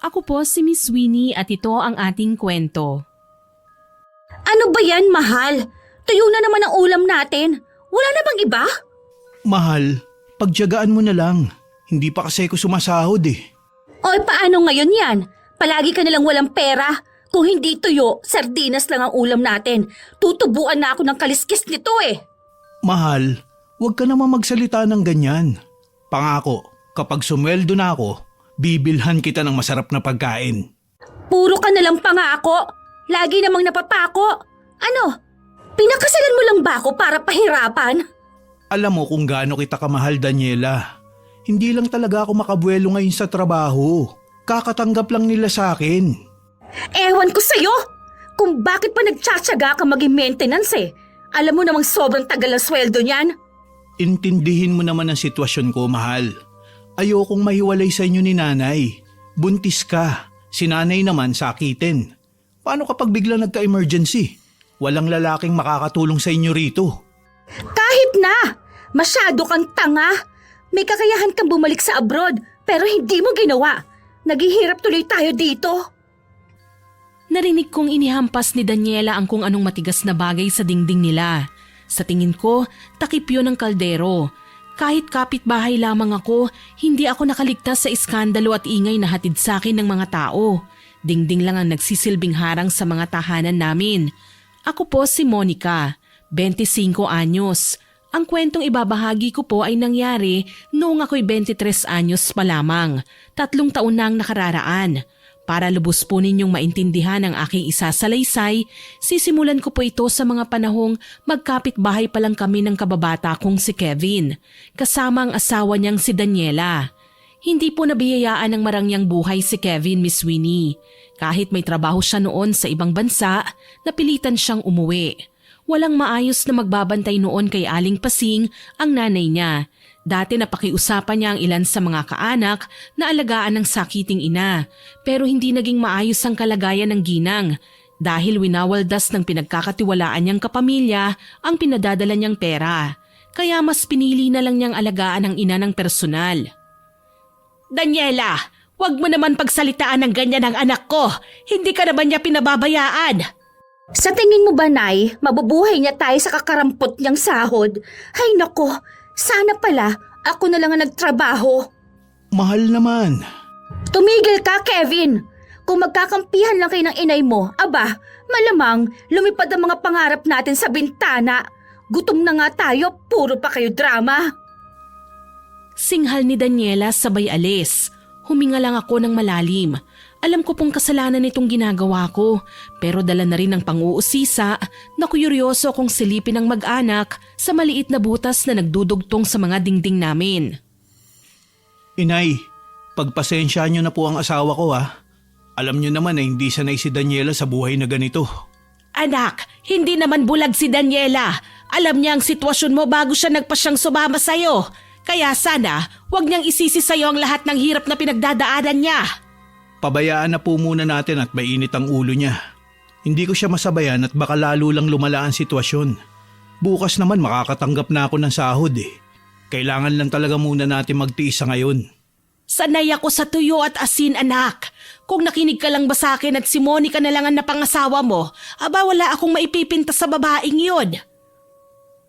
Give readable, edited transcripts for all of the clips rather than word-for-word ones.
Ako po si Miss Winnie at ito ang ating kwento. Ano ba yan, mahal? Tuyo na naman ang ulam natin. Wala na bang iba? Mahal, pagtiyagaan mo na lang. Hindi pa kasi ako sumasahod eh. O paano ngayon yan? Palagi ka nalang walang pera. Kung hindi tuyo, sardinas lang ang ulam natin. Tutubuan na ako ng kaliskis nito eh. Mahal, huwag ka naman magsalita ng ganyan. Pangako, kapag sumweldo na ako, bibilhan kita ng masarap na pagkain. Puro ka nalang pangako. Lagi namang napapako. Ano? Pinakasalan mo lang ba ako para pahirapan? Alam mo kung gaano kita kamahal, Daniela. Hindi lang talaga ako makabuelo ngayon sa trabaho. Kakatanggap lang nila sa akin. Ewan ko sa'yo! Kung bakit pa nagtsatsaga ka maging maintenance eh. Alam mo namang sobrang tagal ang sweldo niyan. Intindihin mo naman ang sitwasyon ko, mahal. Ayokong mahiwalay sa inyo ni nanay. Buntis ka. Si nanay naman sakitin. Paano kapag biglang nagka-emergency? Walang lalaking makakatulong sa inyo rito. Kahit na! Masyado kang tanga! May kakayahan kang bumalik sa abroad pero hindi mo ginawa. Naghihirap tuloy tayo dito. Narinig kong inihampas ni Daniela ang kung anong matigas na bagay sa dingding nila. Sa tingin ko, takip yun ng kaldero. Kahit kapitbahay lamang ako, hindi ako nakaligtas sa iskandalo at ingay na hatid sa akin ng mga tao. Dingding lang ang nagsisilbing harang sa mga tahanan namin. Ako po si Monica, 25 anyos. Ang kwentong ibabahagi ko po ay nangyari noong ako'y 23 anyos pa lamang. 3 taon na ang nakararaan. Para lubos po ninyong maintindihan ang aking isasalaysay, sisimulan ko po ito sa mga panahong magkapit-bahay pa lang kami ng kababata kong si Kevin, kasama ang asawa niyang si Daniela. Hindi po nabiyayaan ng marangyang buhay si Kevin, Miss Winnie. Kahit may trabaho siya noon sa ibang bansa, napilitan siyang umuwi. Walang maayos na magbabantay noon kay Aling Pasing ang nanay niya. Dati napakiusapan niya ang ilan sa mga kaanak na alagaan ng sakiting ina, pero hindi naging maayos ang kalagayan ng ginang dahil winawaldas ng pinagkakatiwalaan niyang kapamilya ang pinadadala niyang pera. Kaya mas pinili na lang niyang alagaan ang ina ng personal. Daniela, wag mo naman pagsalitaan ng ganyan ang anak ko. Hindi ka naman niya pinababayaan. Sa tingin mo ba, Nay, mabubuhay niya tayo sa kakarampot niyang sahod? Hay nako, sana pala ako na lang ang nagtrabaho. Mahal naman. Tumigil ka, Kevin! Kung magkakampihan lang kayo ng inay mo, aba, malamang lumipad ang mga pangarap natin sa bintana. Gutom na nga tayo, puro pa kayo drama. Singhal ni Daniela sabay alis. Huminga lang ako ng malalim. Alam ko pong kasalanan itong ginagawa ko, pero dala na rin ng pang-uusisa na kuryoso kong silipin ng mag-anak sa maliit na butas na nagdudugtong sa mga dingding namin. Inay, pagpasensya niyo na po ang asawa ko ha. Alam niyo naman na hindi sanay si Daniela sa buhay na ganito. Anak, hindi naman bulag si Daniela. Alam niya ang sitwasyon mo bago siya nagpasyang sumama sa'yo. Kaya sana, huwag niyang isisi sa'yo ang lahat ng hirap na pinagdadaanan niya. Pabayaan na po muna natin at mainit ang ulo niya. Hindi ko siya masabayan at baka lalo lang lumala ang sitwasyon. Bukas naman makakatanggap na ako ng sahod eh. Kailangan lang talaga muna natin magtiis sa ngayon. Sanay ako sa tuyo at asin, anak. Kung nakinig ka lang ba sa akin at si Monica na lang ang napangasawa mo, aba wala akong maipipinta sa babaeng yun.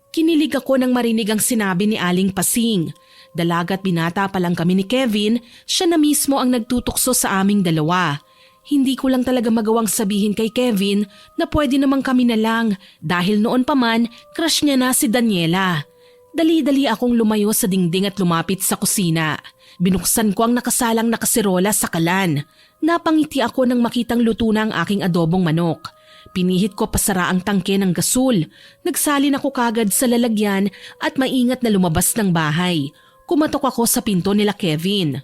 Kinilig ako nang marinig ang sinabi ni Aling Pasing. Dalagat binata pa lang kami ni Kevin, siya na mismo ang nagtutukso sa aming dalawa. Hindi ko lang talaga magawang sabihin kay Kevin na pwede namang kami na lang dahil noon pa man crush niya na si Daniela. Dali-dali akong lumayo sa dingding at lumapit sa kusina. Binuksan ko ang nakasalang na kaserola sa kalan. Napangiti ako nang makitang luto na ang aking adobong manok. Pinihit ko pasara ang tangke ng gasol. Nagsalin ako kagad sa lalagyan at maingat na lumabas ng bahay. Kumatok ako sa pinto nila Kevin.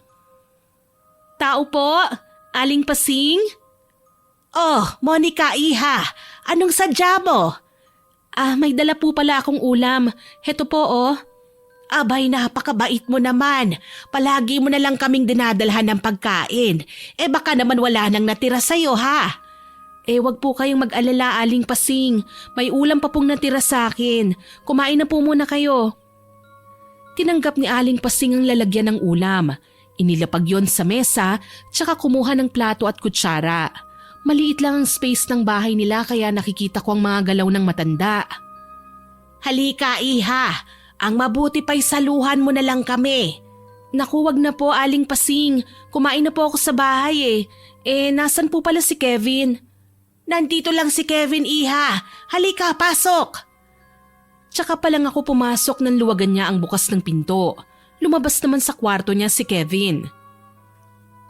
Tao po? Aling Pasing? Oh, Monica iha. Anong sadya mo? May dala po pala akong ulam. Heto po oh. Abay, napakabait mo naman. Palagi mo na lang kaming dinadalhan ng pagkain. Baka naman wala nang natira sa'yo ha. Wag po kayong mag-alala, Aling Pasing. May ulam pa pong natira sa akin. Kumain na po muna kayo. Tinanggap ni Aling Pasing ang lalagyan ng ulam. Inilapag yon sa mesa tsaka kumuha ng plato at kutsara. Maliit lang ang space ng bahay nila kaya nakikita ko ang mga galaw ng matanda. Halika iha, ang mabuti pa'y saluhan mo na lang kami. Naku, wag na po Aling Pasing, kumain na po ako sa bahay nasan po pala si Kevin? Nandito lang si Kevin iha, halika pasok. Tsaka pa lang ako pumasok nang luwagan niya ang bukas ng pinto. Lumabas naman sa kwarto niya si Kevin.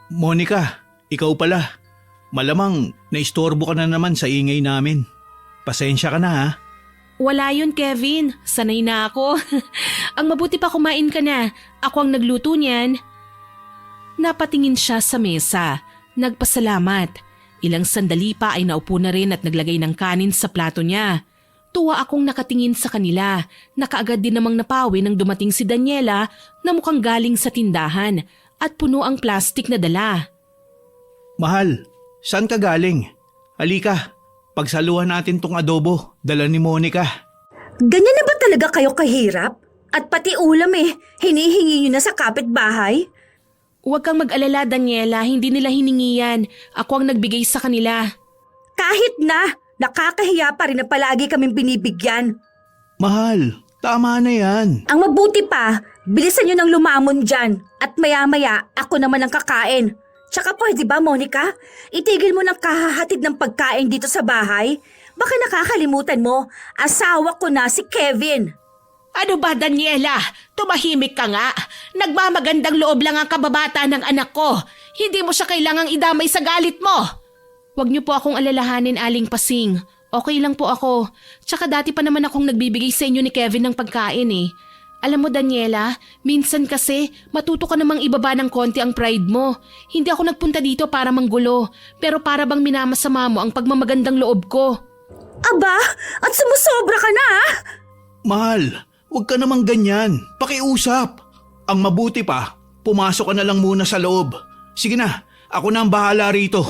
Monica, ikaw pala. Malamang naistorbo ka na naman sa ingay namin. Pasensya ka na ha. Wala yun Kevin, sanay na ako. Ang mabuti pa kumain ka na, ako ang nagluto niyan. Napatingin siya sa mesa, nagpasalamat. Ilang sandali pa ay naupo na rin at naglagay ng kanin sa plato niya. Tuwa akong nakatingin sa kanila, nakaagad din namang napawi nang dumating si Daniela na mukhang galing sa tindahan at puno ang plastik na dala. Mahal, saan ka galing? Halika, pagsaluhan natin tong adobo, dala ni Monica. Ganyan na ba talaga kayo kahirap? At pati ulam hinihingi nyo na sa kapitbahay? Huwag kang mag-alala Daniela, hindi nila hiningi yan. Ako ang nagbigay sa kanila. Kahit na, nakakahiya pa rin na palagi kaming binibigyan. Mahal, tama na yan. Ang mabuti pa, bilisan nyo ng lumamon dyan at maya-maya ako naman ang kakain. Tsaka pwede ba Monica, itigil mo ng kahahatid ng pagkain dito sa bahay? Baka nakakalimutan mo, asawa ko na si Kevin. Ano ba Daniela? Tumahimik ka nga. Nagmamagandang loob lang ang kababata ng anak ko. Hindi mo siya kailangang idamay sa galit mo. Huwag niyo po akong alalahanin Aling Pasing. Okay lang po ako. Tsaka dati pa naman akong nagbibigay sa inyo ni Kevin ng pagkain Alam mo Daniela, minsan kasi matuto ka namang ibaba ng konti ang pride mo. Hindi ako nagpunta dito para manggulo, pero para bang minamasama mo ang pagmamagandang loob ko. Aba, at sumusobra ka na Mahal, huwag ka namang ganyan. Pakiusap. Ang mabuti pa, pumasok ka na lang muna sa loob. Sige na, ako na ang bahala rito.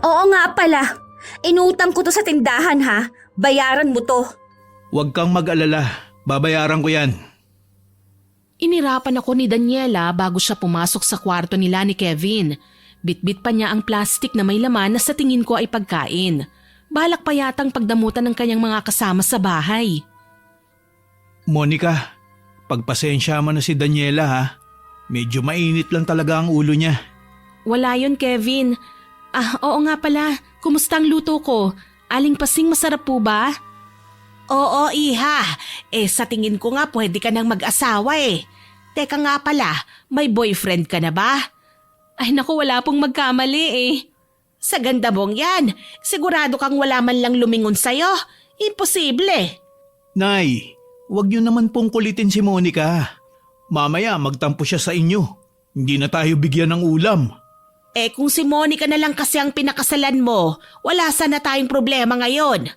Oo nga pala, inutang ko to sa tindahan ha, bayaran mo to. Huwag kang mag-alala, babayaran ko yan. Inirapan ako ni Daniela bago siya pumasok sa kwarto nila ni Kevin. Bitbit pa niya ang plastik na may laman na sa tingin ko ay pagkain. Balak pa yatang pagdamutan ng kanyang mga kasama sa bahay. Monica, pagpasensya mo na si Daniela ha. Medyo mainit lang talaga ang ulo niya. Wala yun Kevin. Oo nga pala, kumusta ang luto ko? Aling Pasing masarap po ba? Oo iha, sa tingin ko nga pwede ka nang mag-asawa Teka nga pala, may boyfriend ka na ba? Ay naku, wala pong magkamali Sa ganda mong yan, sigurado kang wala man lang lumingon sa'yo. Imposible. Nay, huwag niyo naman pong kulitin si Monica. Mamaya magtampo siya sa inyo. Hindi na tayo bigyan ng ulam. Kung si Monica na lang kasi ang pinakasalan mo, wala sana tayong problema ngayon.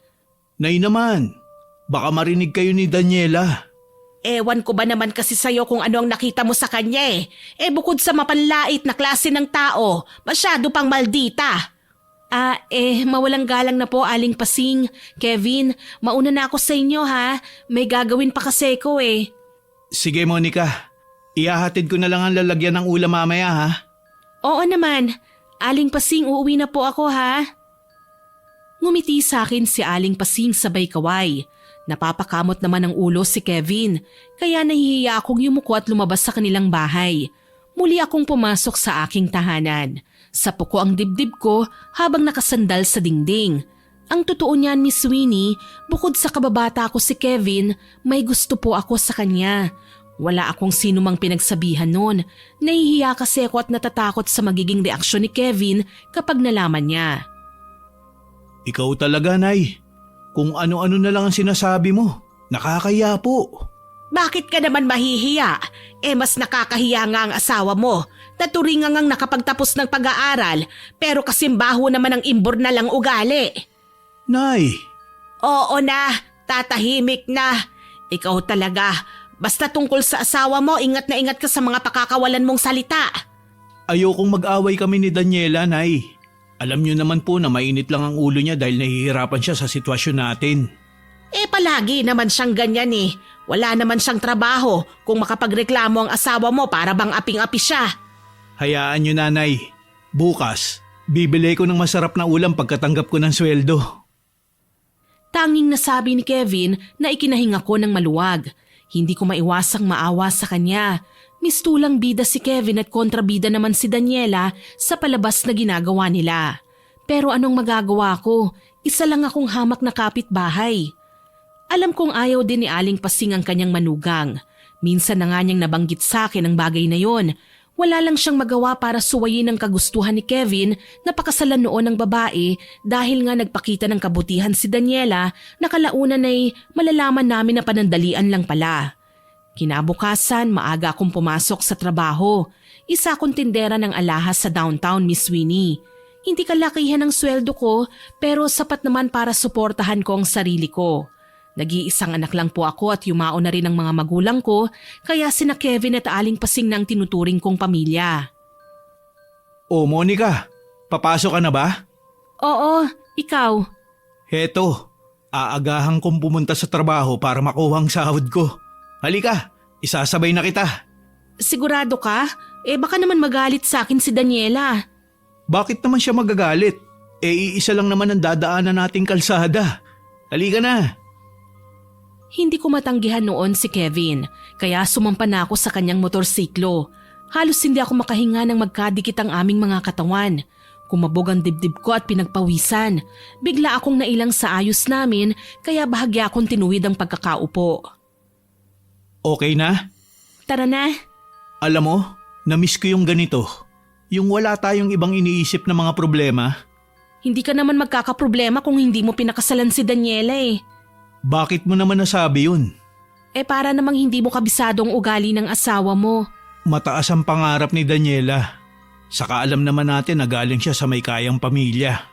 Nay naman, baka marinig kayo ni Daniela. Ewan ko ba naman kasi sa'yo kung ano ang nakita mo sa kanya bukod sa mapanlait na klase ng tao, masyado pang maldita. Mawalang galang na po Aling Pasing. Kevin, mauna na ako sa inyo ha. May gagawin pa kasi ko Sige Monica, ihahatid ko na lang ang lalagyan ng ulam mamaya ha. Oo naman. Aling Pasing, uuwi na po ako ha. Ngumiti sa akin si Aling Pasing sabay kaway. Napapakamot naman ang ulo si Kevin, kaya nahihiya akong yumuko at lumabas sa kanilang bahay. Muli akong pumasok sa aking tahanan. Sapo ko ang dibdib ko habang nakasandal sa dingding. Ang totoo niyan Miss Winnie, bukod sa kababata ko si Kevin, may gusto po ako sa kanya. Wala akong sinumang pinagsabihan noon. Nahihiya kasi ako at natatakot sa magiging reaksyon ni Kevin kapag nalaman niya. Ikaw talaga, Nay. Kung ano-ano na lang ang sinasabi mo, nakakahiya po. Bakit ka naman mahihiya? Mas nakakahiya nga ang asawa mo. Naturingan ngang nakapagtapos ng pag-aaral, pero kasimbaho naman ang imbor na lang ugali. Nay! Oo na, tatahimik na. Ikaw talaga, basta tungkol sa asawa mo, ingat na ingat ka sa mga pakakawalan mong salita. Ayokong mag-away kami ni Daniela, Nay. Alam niyo naman po na mainit lang ang ulo niya dahil nahihirapan siya sa sitwasyon natin. Palagi naman siyang ganyan Wala naman siyang trabaho kung makapagreklamo ang asawa mo para bang aping-api siya. Hayaan nyo nanay. Bukas, bibili ko ng masarap na ulam pagkatanggap ko ng sweldo. Tanging nasabi ni Kevin na ikinahinga ko ng maluwag. Hindi ko maiwasang maawa sa kanya. Mistulang bida si Kevin at kontrabida naman si Daniela sa palabas na ginagawa nila. Pero anong magagawa ko? Isa lang akong hamak na kapitbahay. Alam kong ayaw din ni Aling Pasing ang kanyang manugang. Minsan na nga niyang nabanggit sa akin ang bagay na yon. Wala lang siyang magawa para suwayin ang kagustuhan ni Kevin na pakasalan noon ng babae dahil nga nagpakita ng kabutihan si Daniela na kalaunan ay malalaman namin na panandalian lang pala. Kinabukasan, maaga akong pumasok sa trabaho. Isa akong tindera ng alahas sa downtown, Miss Winnie. Hindi kalakihan ang sweldo ko pero sapat naman para suportahan ko ang sarili ko. Nag-iisang anak lang po ako at yumao na rin ang mga magulang ko kaya sina Kevin at Aling Pasing na ang tinuturing kong pamilya. O Monica, papasok ka na ba? Oo, ikaw. Heto, aagahan kong pumunta sa trabaho para makuha ang sahod ko. Halika, isasabay na kita. Sigurado ka? Baka naman magalit sa akin si Daniela. Bakit naman siya magagalit? Iisa lang naman ang dadaanan nating kalsada. Halika na. Hindi ko matanggihan noon si Kevin, kaya sumampa na ako sa kanyang motorsiklo. Halos hindi ako makahinga nang magkadikit ang aming mga katawan. Kumabog ang dibdib ko at pinagpawisan. Bigla akong nailang sa ayos namin, kaya bahagya akong tinuwid ang pagkakaupo. Okay na? Tara na. Alam mo, namiss ko yung ganito. Yung wala tayong ibang iniisip na mga problema. Hindi ka naman magkakaproblema kung hindi mo pinakasalan si Daniela eh. Bakit mo naman nasabi yun? Para namang hindi mo kabisadong ugali ng asawa mo. Mataas ang pangarap ni Daniela. Saka alam naman natin na galing siya sa may kayang pamilya.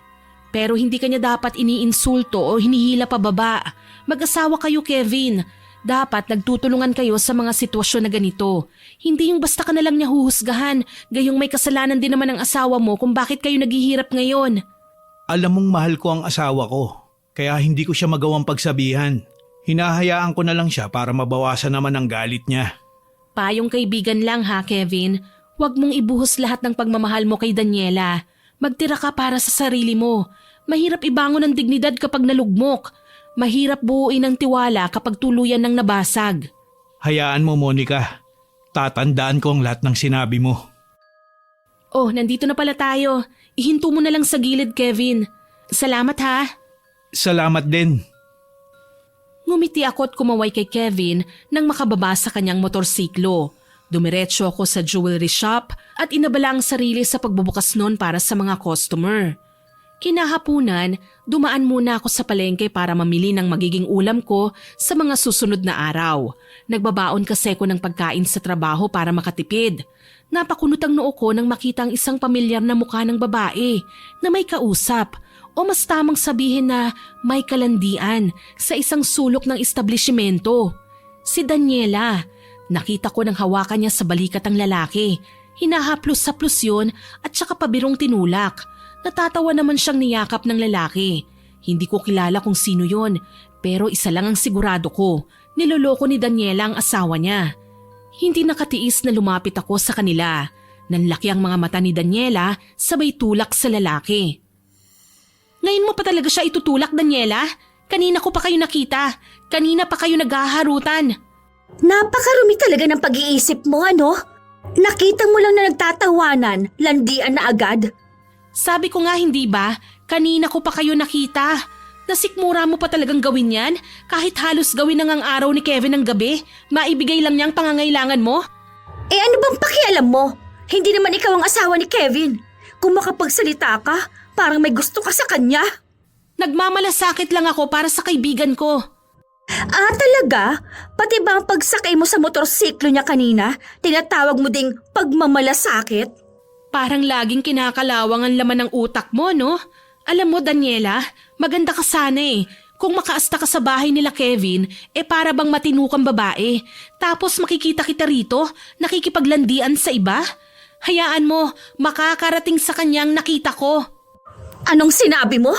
Pero hindi kanya dapat iniinsulto o hinihila pababa. Mag-asawa kayo, Kevin. Dapat nagtutulungan kayo sa mga sitwasyon na ganito. Hindi yung basta ka na lang niya huhusgahan, gayong may kasalanan din naman ang asawa mo kung bakit kayo naghihirap ngayon. Alam mong mahal ko ang asawa ko, kaya hindi ko siya magawang pagsabihan. Hinahayaan ko na lang siya para mabawasan naman ang galit niya. Payong kaibigan lang ha, Kevin. Huwag mong ibuhos lahat ng pagmamahal mo kay Daniela. Magtira ka para sa sarili mo. Mahirap ibangon ang dignidad kapag nalugmok. Mahirap buuin ang tiwala kapag tuluyan ng nabasag. Hayaan mo, Monica. Tatandaan ko ang lahat ng sinabi mo. Oh, nandito na pala tayo. Ihinto mo na lang sa gilid, Kevin. Salamat ha. Salamat din. Ngumiti ako at kumaway kay Kevin nang makababa sa kanyang motorsiklo. Dumiretso ako sa jewelry shop at inabala ang sarili sa pagbubukas noon para sa mga customer. Kinahapunan, dumaan muna ako sa palengke para mamili ng magiging ulam ko sa mga susunod na araw. Nagbabaon kasi ko ng pagkain sa trabaho para makatipid. Napakunot ang noo ko nang makita ang isang pamilyar na mukha ng babae na may kausap o mas tamang sabihin na may kalandian sa isang sulok ng establishmento. Si Daniela. Nakita ko nang hawakan niya sa balikat ang lalaki. Hinahaplos-haplos yun at saka pabirong tinulak. Natatawa naman siyang niyakap ng lalaki. Hindi ko kilala kung sino yon, pero isa lang ang sigurado ko, niloloko ni Daniela ang asawa niya. Hindi nakatiis na lumapit ako sa kanila. Nanlaki ang mga mata ni Daniela sabay tulak sa lalaki. Ngayon mo pa talaga siya itutulak, Daniela? Kanina ko pa kayo nakita. Kanina pa kayo naghaharutan. Napakarumi talaga ng pag-iisip mo, ano? Nakita mo lang na nagtatawanan, landian na agad. Sabi ko nga hindi ba, kanina ko pa kayo nakita. Nasikmura mo pa talagang gawin yan? Kahit halos gawin na ngang araw ni Kevin ng gabi, maibigay lang niya ang pangangailangan mo? Ano bang pakialam mo? Hindi naman ikaw ang asawa ni Kevin. Kung makapagsalita ka, parang may gusto ka sa kanya. Nagmamalasakit lang ako para sa kaibigan ko. Talaga? Pati ba ang pagsakay mo sa motorsiklo niya kanina, tinatawag mo ding pagmamalasakit? Parang laging kinakalawang ang laman ng utak mo, no? Alam mo, Daniela, maganda ka sana eh. Kung makaasta ka sa bahay nila Kevin, para bang matinukang babae. Tapos makikita kita rito, nakikipaglandian sa iba. Hayaan mo, makakarating sa kanyang nakita ko. Anong sinabi mo?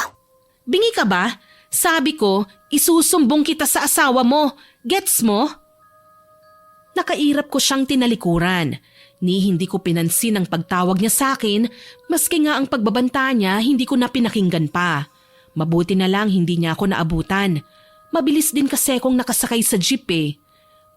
Bingi ka ba? Sabi ko, isusumbong kita sa asawa mo. Gets mo? Nakairap ko siyang tinalikuran. Ni hindi ko pinansin ang pagtawag niya sa akin, maski nga ang pagbabanta niya hindi ko na pinakinggan pa. Mabuti na lang hindi niya ako naabutan. Mabilis din kasi akong nakasakay sa jeep eh.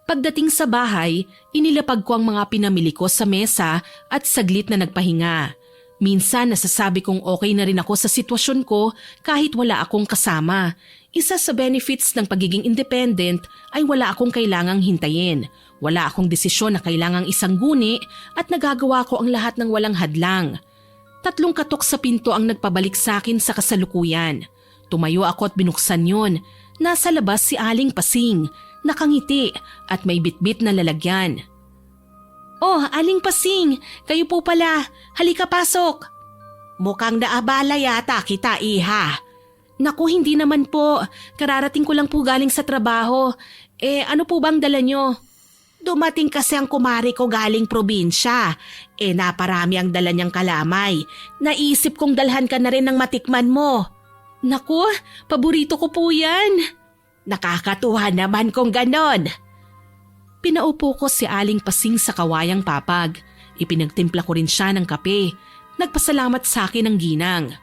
Pagdating sa bahay, inilapag ko ang mga pinamili ko sa mesa at saglit na nagpahinga. Minsan nasasabi kong okay na rin ako sa sitwasyon ko kahit wala akong kasama. Isa sa benefits ng pagiging independent ay wala akong kailangang hintayin. Wala akong desisyon na kailangang isang guni at nagagawa ko ang lahat ng walang hadlang. 3 katok sa pinto ang nagpabalik sa akin sa kasalukuyan. Tumayo ako at binuksan yon. Nasa labas si Aling Pasing, nakangiti at may bitbit na lalagyan. "Oh, Aling Pasing, kayo po pala. Halika pasok." "Mukhang naabala yata kita, iha." "Naku, hindi naman po. Kararating ko lang po galing sa trabaho. Ano po bang dala nyo?" "Dumating kasi ang kumari ko galing probinsya. Naparami ang dala niyang kalamay. Naisip kong dalhan ka na rin ng matikman mo." "Naku, paborito ko po yan." "Nakakatuwa naman kung ganon." Pinaupo ko si Aling Pasing sa kawayang papag. Ipinagtimpla ko rin siya ng kape. Nagpasalamat sa akin ng ginang.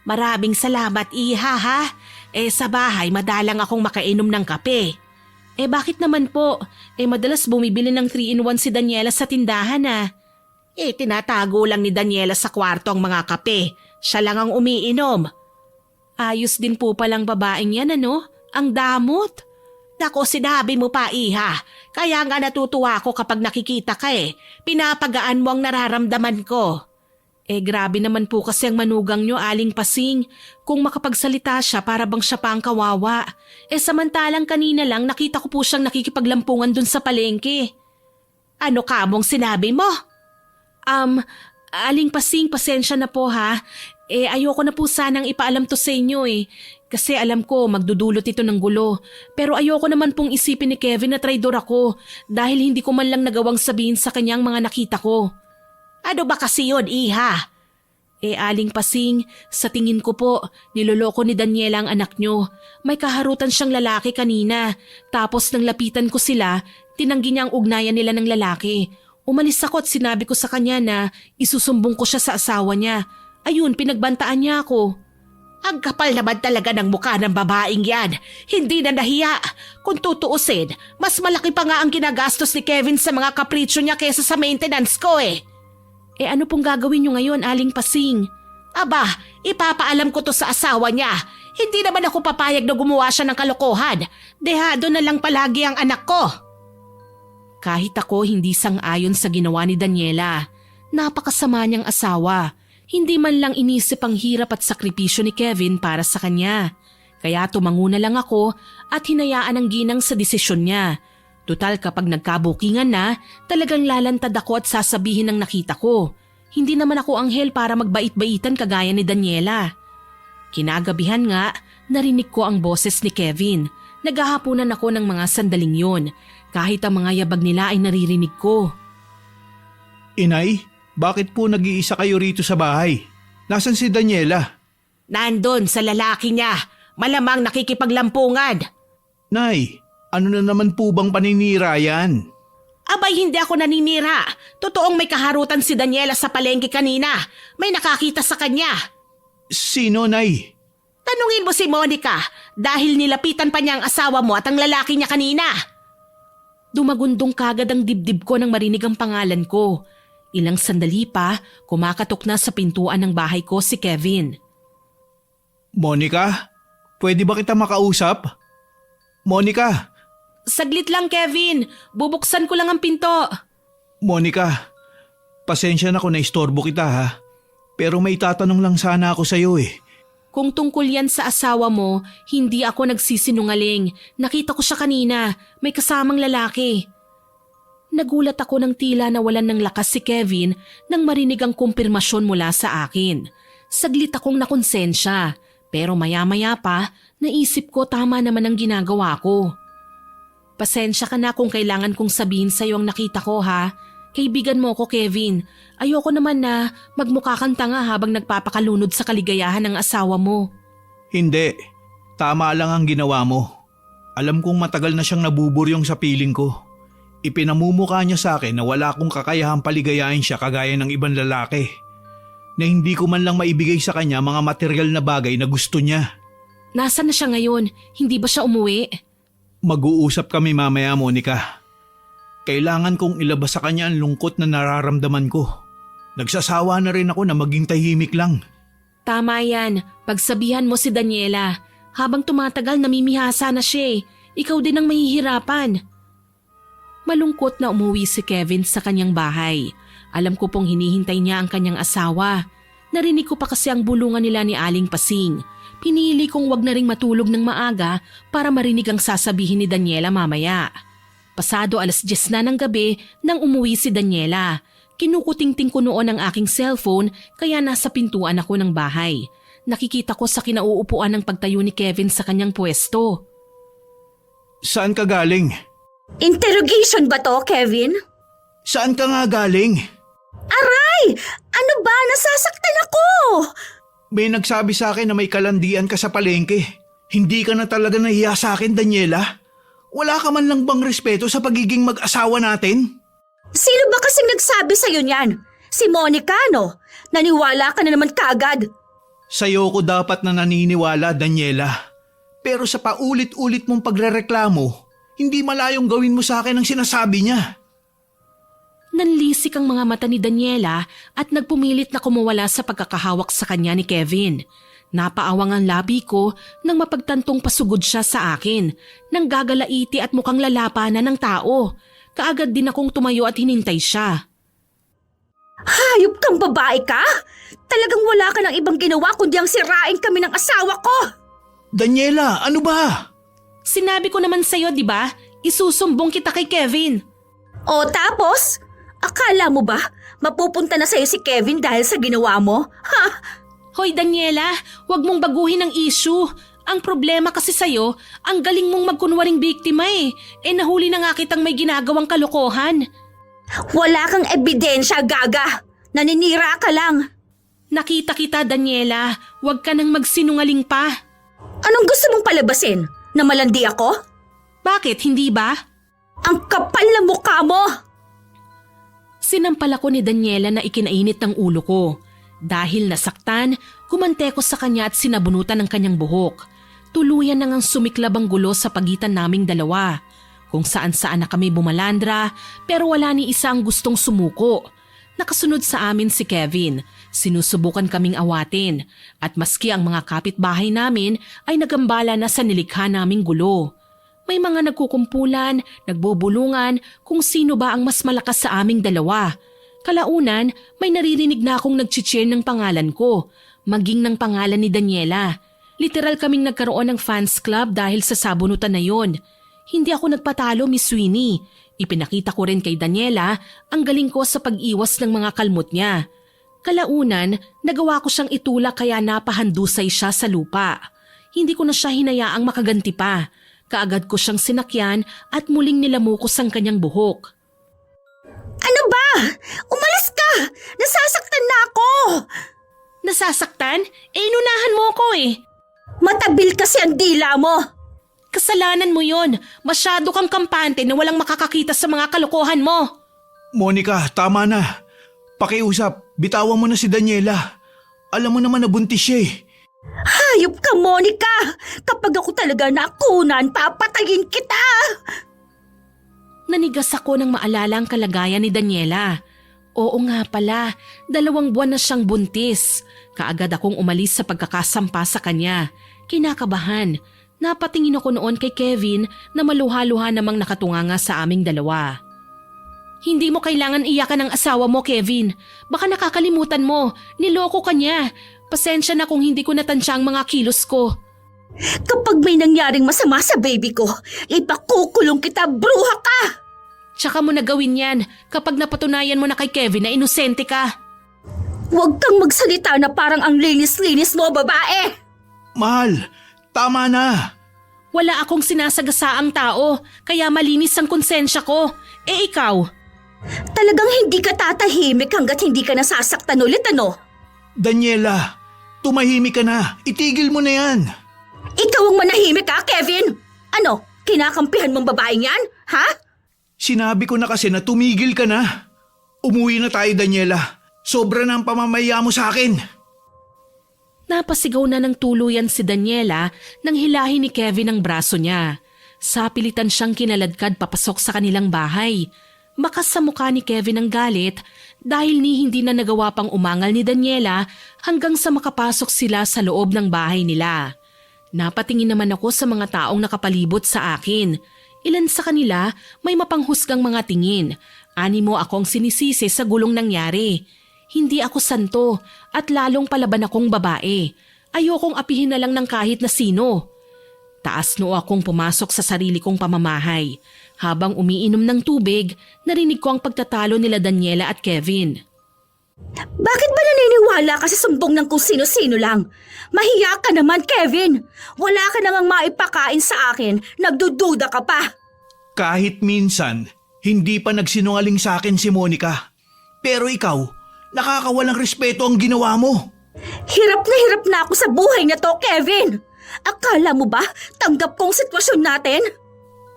"Maraming salamat, iha ha. Sa bahay madalang akong makainom ng kape." Bakit naman po? Madalas bumibili ng 3-in-1 si Daniela sa tindahan ah." Tinatago lang ni Daniela sa kwarto ang mga kape. Siya lang ang umiinom." "Ayos din po palang babaeng yan ano? Ang damot." "Nako, sinabi mo pa iha. Kaya nga natutuwa ako kapag nakikita ka eh. Pinapagaan mo ang nararamdaman ko." Grabe naman po kasi ang manugang nyo, Aling Pasing. Kung makapagsalita siya para bang siya pa ang kawawa. Samantalang kanina lang nakita ko po siyang nakikipaglampungan dun sa palengke. "Ano ka mong sinabi mo?" Aling Pasing, pasensya na po ha. Ayoko na po sanang ipaalam to sa inyo eh. Kasi alam ko magdudulot ito ng gulo. Pero ayoko naman pong isipin ni Kevin na traidor ako dahil hindi ko man lang nagawang sabihin sa kanyang mga nakita ko. "Ano ba kasi yun, iha?" Aling Pasing, sa tingin ko po, niloloko ni Daniela ang anak nyo. May kaharutan siyang lalaki kanina. Tapos nang lapitan ko sila, tinanggi niya ang ugnayan nila ng lalaki. Umalis ako at sinabi ko sa kanya na isusumbong ko siya sa asawa niya. Ayun, pinagbantaan niya ako. "Ang kapal naman talaga ng mukha ng babaeng yan. Hindi na nahiya. Kung tutuusin, mas malaki pa nga ang ginagastos ni Kevin sa mga kapritsyo niya kaysa sa maintenance ko eh." Ano pong gagawin niyo ngayon, Aling Pasing? "Aba, ipapaalam ko to sa asawa niya. Hindi naman ako papayag na gumawa siya ng kalokohan. Dehado na lang palagi ang anak ko." Kahit ako hindi sang-ayon sa ginawa ni Daniela. Napakasama niyang asawa. Hindi man lang inisip ang hirap at sakripisyo ni Kevin para sa kanya. Kaya tumango na lang ako at hinayaan ang ginang sa desisyon niya. Tutal kapag nagkabukingan na, talagang lalantad ako at sasabihin ng nakita ko. Hindi naman ako anghel para magbait-baitan kagaya ni Daniela. Kinagabihan nga, narinig ko ang boses ni Kevin. Naghahapunan ako ng mga sandaling yun. Kahit ang mga yabag nila ay naririnig ko. "Inay, bakit po nag-iisa kayo rito sa bahay? Nasaan si Daniela?" "Nandun sa lalaki niya. Malamang nakikipaglampungan." "Nay, ano na naman po bang paninira yan?" "Abay, hindi ako naninira. Totoong may kaharutan si Daniela sa palengke kanina. May nakakita sa kanya." "Sino, Nay?" "Tanungin mo si Monica dahil nilapitan pa niya ang asawa mo at ang lalaki niya kanina." Dumagundong kagad ang dibdib ko nang marinig ang pangalan ko. Ilang sandali pa, kumakatok na sa pintuan ng bahay ko si Kevin. "Monica, pwede ba kita makausap? Monica!" "Saglit lang, Kevin. Bubuksan ko lang ang pinto." "Monica, pasensya na kung naistorbo kita ha. Pero may tatanong lang sana ako sa'yo eh." "Kung tungkol yan sa asawa mo, hindi ako nagsisinungaling. Nakita ko siya kanina. May kasamang lalaki." Nagulat ako ng tila nawalan ng lakas si Kevin nang marinig ang kumpirmasyon mula sa akin. Saglit akong nakonsensya, pero maya-maya pa, naisip ko tama naman ang ginagawa ko. "Pasensya ka na kung kailangan kong sabihin sa'yo ang nakita ko ha. Kaibigan mo ko, Kevin. Ayoko naman na magmukha kang tanga habang nagpapakalunod sa kaligayahan ng asawa mo." "Hindi, tama lang ang ginawa mo. Alam kong matagal na siyang nabuburyong sa piling ko. Ipinamumukha niya sa akin na wala akong kakayahang paligayahin siya kagaya ng ibang lalaki. Na hindi ko man lang maibigay sa kanya mga material na bagay na gusto niya. Nasaan na siya ngayon? Hindi ba siya umuwi? Mag-uusap kami mamaya, Monica. Kailangan kong ilabas sa kanya ang lungkot na nararamdaman ko. Nagsasawa na rin ako na maging tahimik lang. Tama yan. Pagsabihan mo si Daniela. Habang tumatagal namimihasa na siya eh. Ikaw din ang mahihirapan. Malungkot na umuwi si Kevin sa kanyang bahay. Alam ko pong hinihintay niya ang kanyang asawa. Narinig ko pa kasi ang bulungan nila ni Aling Pasing. Pinili kong wag na ring matulog ng maaga para marinig ang sasabihin ni Daniela mamaya. Pasado 10:00 na ng gabi nang umuwi si Daniela. Kinukutingting ko noon ang aking cellphone kaya nasa pintuan ako ng bahay. Nakikita ko sa kinauupuan ng pagtayo ni Kevin sa kanyang pwesto. Saan ka galing? Interrogation ba to, Kevin? Saan ka nga galing? Aray! Ano ba? Nasasaktan ako! May nagsabi sa akin na may kalandian ka sa palengke. Hindi ka na talaga nahiya sa akin, Daniela? Wala ka man lang bang respeto sa pagiging mag-asawa natin? Sino ba kasing nagsabi sa'yo niyan? Si Monica, no? Naniwala ka na naman kagad. Sa'yo ko dapat na naniniwala, Daniela. Pero sa paulit-ulit mong pagrereklamo, hindi malayong gawin mo sa akin ang sinasabi niya. Nanlisik ang mga mata ni Daniela at nagpumilit na kumuwala sa pagkakahawak sa kanya ni Kevin. Napaawang ang labi ko nang mapagtantong pasugod siya sa akin, nang gagalaiti at mukhang lalapanan ng tao. Kaagad din akong tumayo at hinintay siya. Hayop kang babae ka? Talagang wala ka ng ibang ginawa kundi ang sirain kami ng asawa ko. Daniela, ano ba? Sinabi ko naman sa'yo, di ba? Isusumbong kita kay Kevin. O tapos? Akala mo ba mapupunta na sa'yo si Kevin dahil sa ginawa mo? Ha? Hoy Daniela, wag mong baguhin ang issue. Ang problema kasi sa'yo, ang galing mong magkunwaring biktima eh. Nahuli na nga kitang may ginagawang kalokohan. Wala kang ebidensya, gaga. Naninira ka lang. Nakita kita, Daniela. Wag ka nang magsinungaling pa. Anong gusto mong palabasin? Na malandi ako? Bakit, hindi ba? Ang kapal na mukha mo! Sinampal ako ni Daniela na ikinainit ng ulo ko. Dahil nasaktan, kumante ko sa kanya at sinabunutan ng kanyang buhok. Tuluyan nang ang sumiklab ang gulo sa pagitan naming dalawa. Kung saan-saan na kami bumalandra, pero wala ni isa ang gustong sumuko. Nakasunod sa amin si Kevin. Sinusubukan kaming awatin. At maski ang mga kapitbahay namin ay nagambala na sa nilikha naming gulo. May mga nagkukumpulan, nagbubulungan kung sino ba ang mas malakas sa aming dalawa. Kalaunan, may naririnig na akong nag-cheer ng pangalan ko, maging ng pangalan ni Daniela. Literal kaming nagkaroon ng fans club dahil sa sabunutan na yon. Hindi ako nagpatalo, Miss Sweeney. Ipinakita ko rin kay Daniela ang galing ko sa pag-iwas ng mga kalmot niya. Kalaunan, nagawa ko siyang itulak kaya napahandusay siya sa lupa. Hindi ko na siya hinayaang makaganti pa. Kaagad ko siyang sinakyan at muling nilamukos ang kanyang buhok. Ano ba? Umalis ka! Nasasaktan na ako! Nasasaktan? Inunahan mo ko eh. Matabil kasi ang dila mo! Kasalanan mo yon. Masyado kang kampante na walang makakakita sa mga kalokohan mo. Monica, tama na. Pakiusap, bitawan mo na si Daniela. Alam mo naman na buntis siya eh. Hayop ka, Monica! Kapag ako talaga nakunan, papatayin kita! Nanigas ako nang maalala ang kalagayan ni Daniela. Oo nga pala, 2 buwan na siyang buntis. Kaagad akong umalis sa pagkakasampa sa kanya. Kinakabahan. Napatingin ako noon kay Kevin na maluha-luha namang nakatunganga sa aming dalawa. Hindi mo kailangan iyakan ang asawa mo, Kevin. Baka nakakalimutan mo. Niloko ka niya. Pasensya na kung hindi ko natansya ang mga kilos ko. Kapag may nangyaring masama sa baby ko, ipakukulong kita, bruha ka! Tsaka mo na gawin yan kapag napatunayan mo na kay Kevin na inosente ka. Huwag kang magsalita na parang ang linis-linis mo, babae! Mahal, tama na. Wala akong sinasagasaang tao, kaya malinis ang konsensya ko. Ikaw? Talagang hindi ka tatahimik hanggat hindi ka nasasaktan ulit, ano? Daniela, tumahimik ka na. Itigil mo na yan. Ikaw ang manahimik, ha, Kevin? Ano, kinakampihan mong babaeng yan? Ha? Sinabi ko na kasi na tumigil ka na. Umuwi na tayo, Daniela. Sobra na ang pamamaya mo sa akin. Napasigaw na ng tuluyan si Daniela nang hilahin ni Kevin ang braso niya. Sapilitan siyang kinaladkad papasok sa kanilang bahay. Makas sa mukha ni Kevin ang galit dahil hindi na nagawa pang umangal ni Daniela hanggang sa makapasok sila sa loob ng bahay nila. Napatingin naman ako sa mga taong nakapalibot sa akin. Ilan sa kanila may mapanghusgang mga tingin. Animo akong sinisisi sa gulong nangyari. Hindi ako santo at lalong palaban akong babae. Ayokong apihin na lang ng kahit na sino. Taas noo akong pumasok sa sarili kong pamamahay. Habang umiinom ng tubig, narinig ko ang pagtatalo nila Daniela at Kevin. Bakit ba naniniwala ka sa sumbong ng kung sino-sino lang? Mahiya ka naman, Kevin. Wala ka namang maipakain sa akin. Nagdududa ka pa. Kahit minsan, hindi pa nagsinungaling sa akin si Monica. Pero ikaw, nakakawalang respeto ang ginawa mo. Hirap na ako sa buhay na to, Kevin. Akala mo ba tanggap kong sitwasyon natin?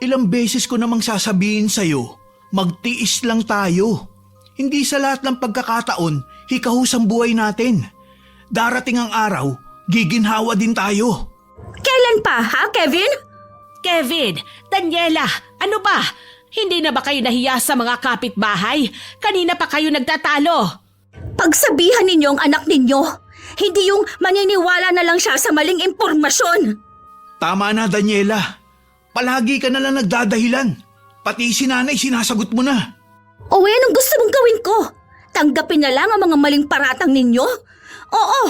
Ilang beses ko namang sasabihin sa'yo, magtiis lang tayo. Hindi sa lahat ng pagkakataon, hikahus ang buhay natin. Darating ang araw, giginhawa din tayo. Kailan pa, ha, Kevin? Kevin, Daniela, ano ba? Hindi na ba kayo nahiya sa mga kapitbahay? Kanina pa kayo nagtatalo. Pagsabihan ninyo ang anak ninyo. Hindi yung maniniwala na lang siya sa maling impormasyon. Tama na, Daniela. Palagi ka na lang nagdadahilan. Pati si nanay sinasagot mo na. O anong gusto mong gawin ko? Tanggapin na lang ang mga maling paratang ninyo? Oo,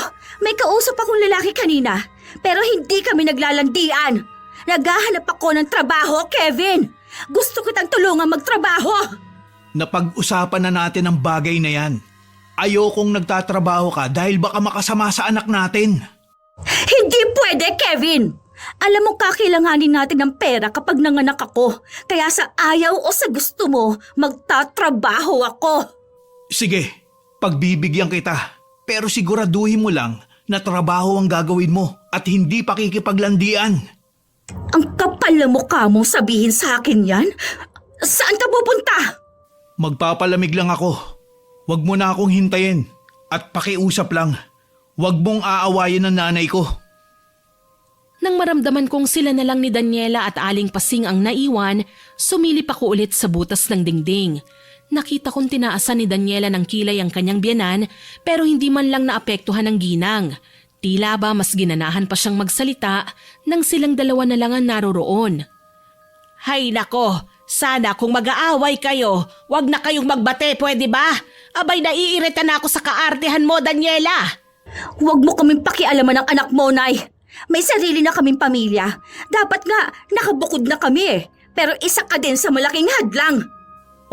may kausap akong lalaki kanina. Pero hindi kami naglalandian. Naghahanap ako ng trabaho, Kevin. Gusto kitang tulungan magtrabaho. Napag-usapan na natin ang bagay na yan. Ayokong nagtatrabaho ka dahil baka makasama sa anak natin. Hindi pwede, Kevin. Alam mo kakailanganin natin ng pera kapag nanganak ako. Kaya sa ayaw o sa gusto mo, magtatrabaho ako. Sige, pagbibigyan kita. Pero siguraduhin mo lang na trabaho ang gagawin mo at hindi pakikipaglandian. Ang kapal na mukha mong sabihin sa akin yan? Saan ka pupunta? Magpapalamig lang ako. Huwag mo na akong hintayin at pakiusap lang. Huwag mong aawayin ang nanay ko. Nang maramdaman kong sila na lang ni Daniela at Aling Pasing ang naiwan, sumilip ako ulit sa butas ng dingding. Nakita kong tinaasan ni Daniela ng kilay ang kanyang biyanan pero hindi man lang naapektuhan ng ginang. Tila ba mas ginanahan pa siyang magsalita nang silang dalawa na lang ang naroroon. Hay nako, sana kung mag-aaway kayo, wag na kayong magbate, pwede ba? Abay, naiirita na ako sa kaartehan mo, Daniela. Huwag mo kaming pakialaman ng anak mo, Nay. May sarili na kaming pamilya. Dapat nga, nakabukod na kami eh. Pero isa ka din sa malaking hadlang.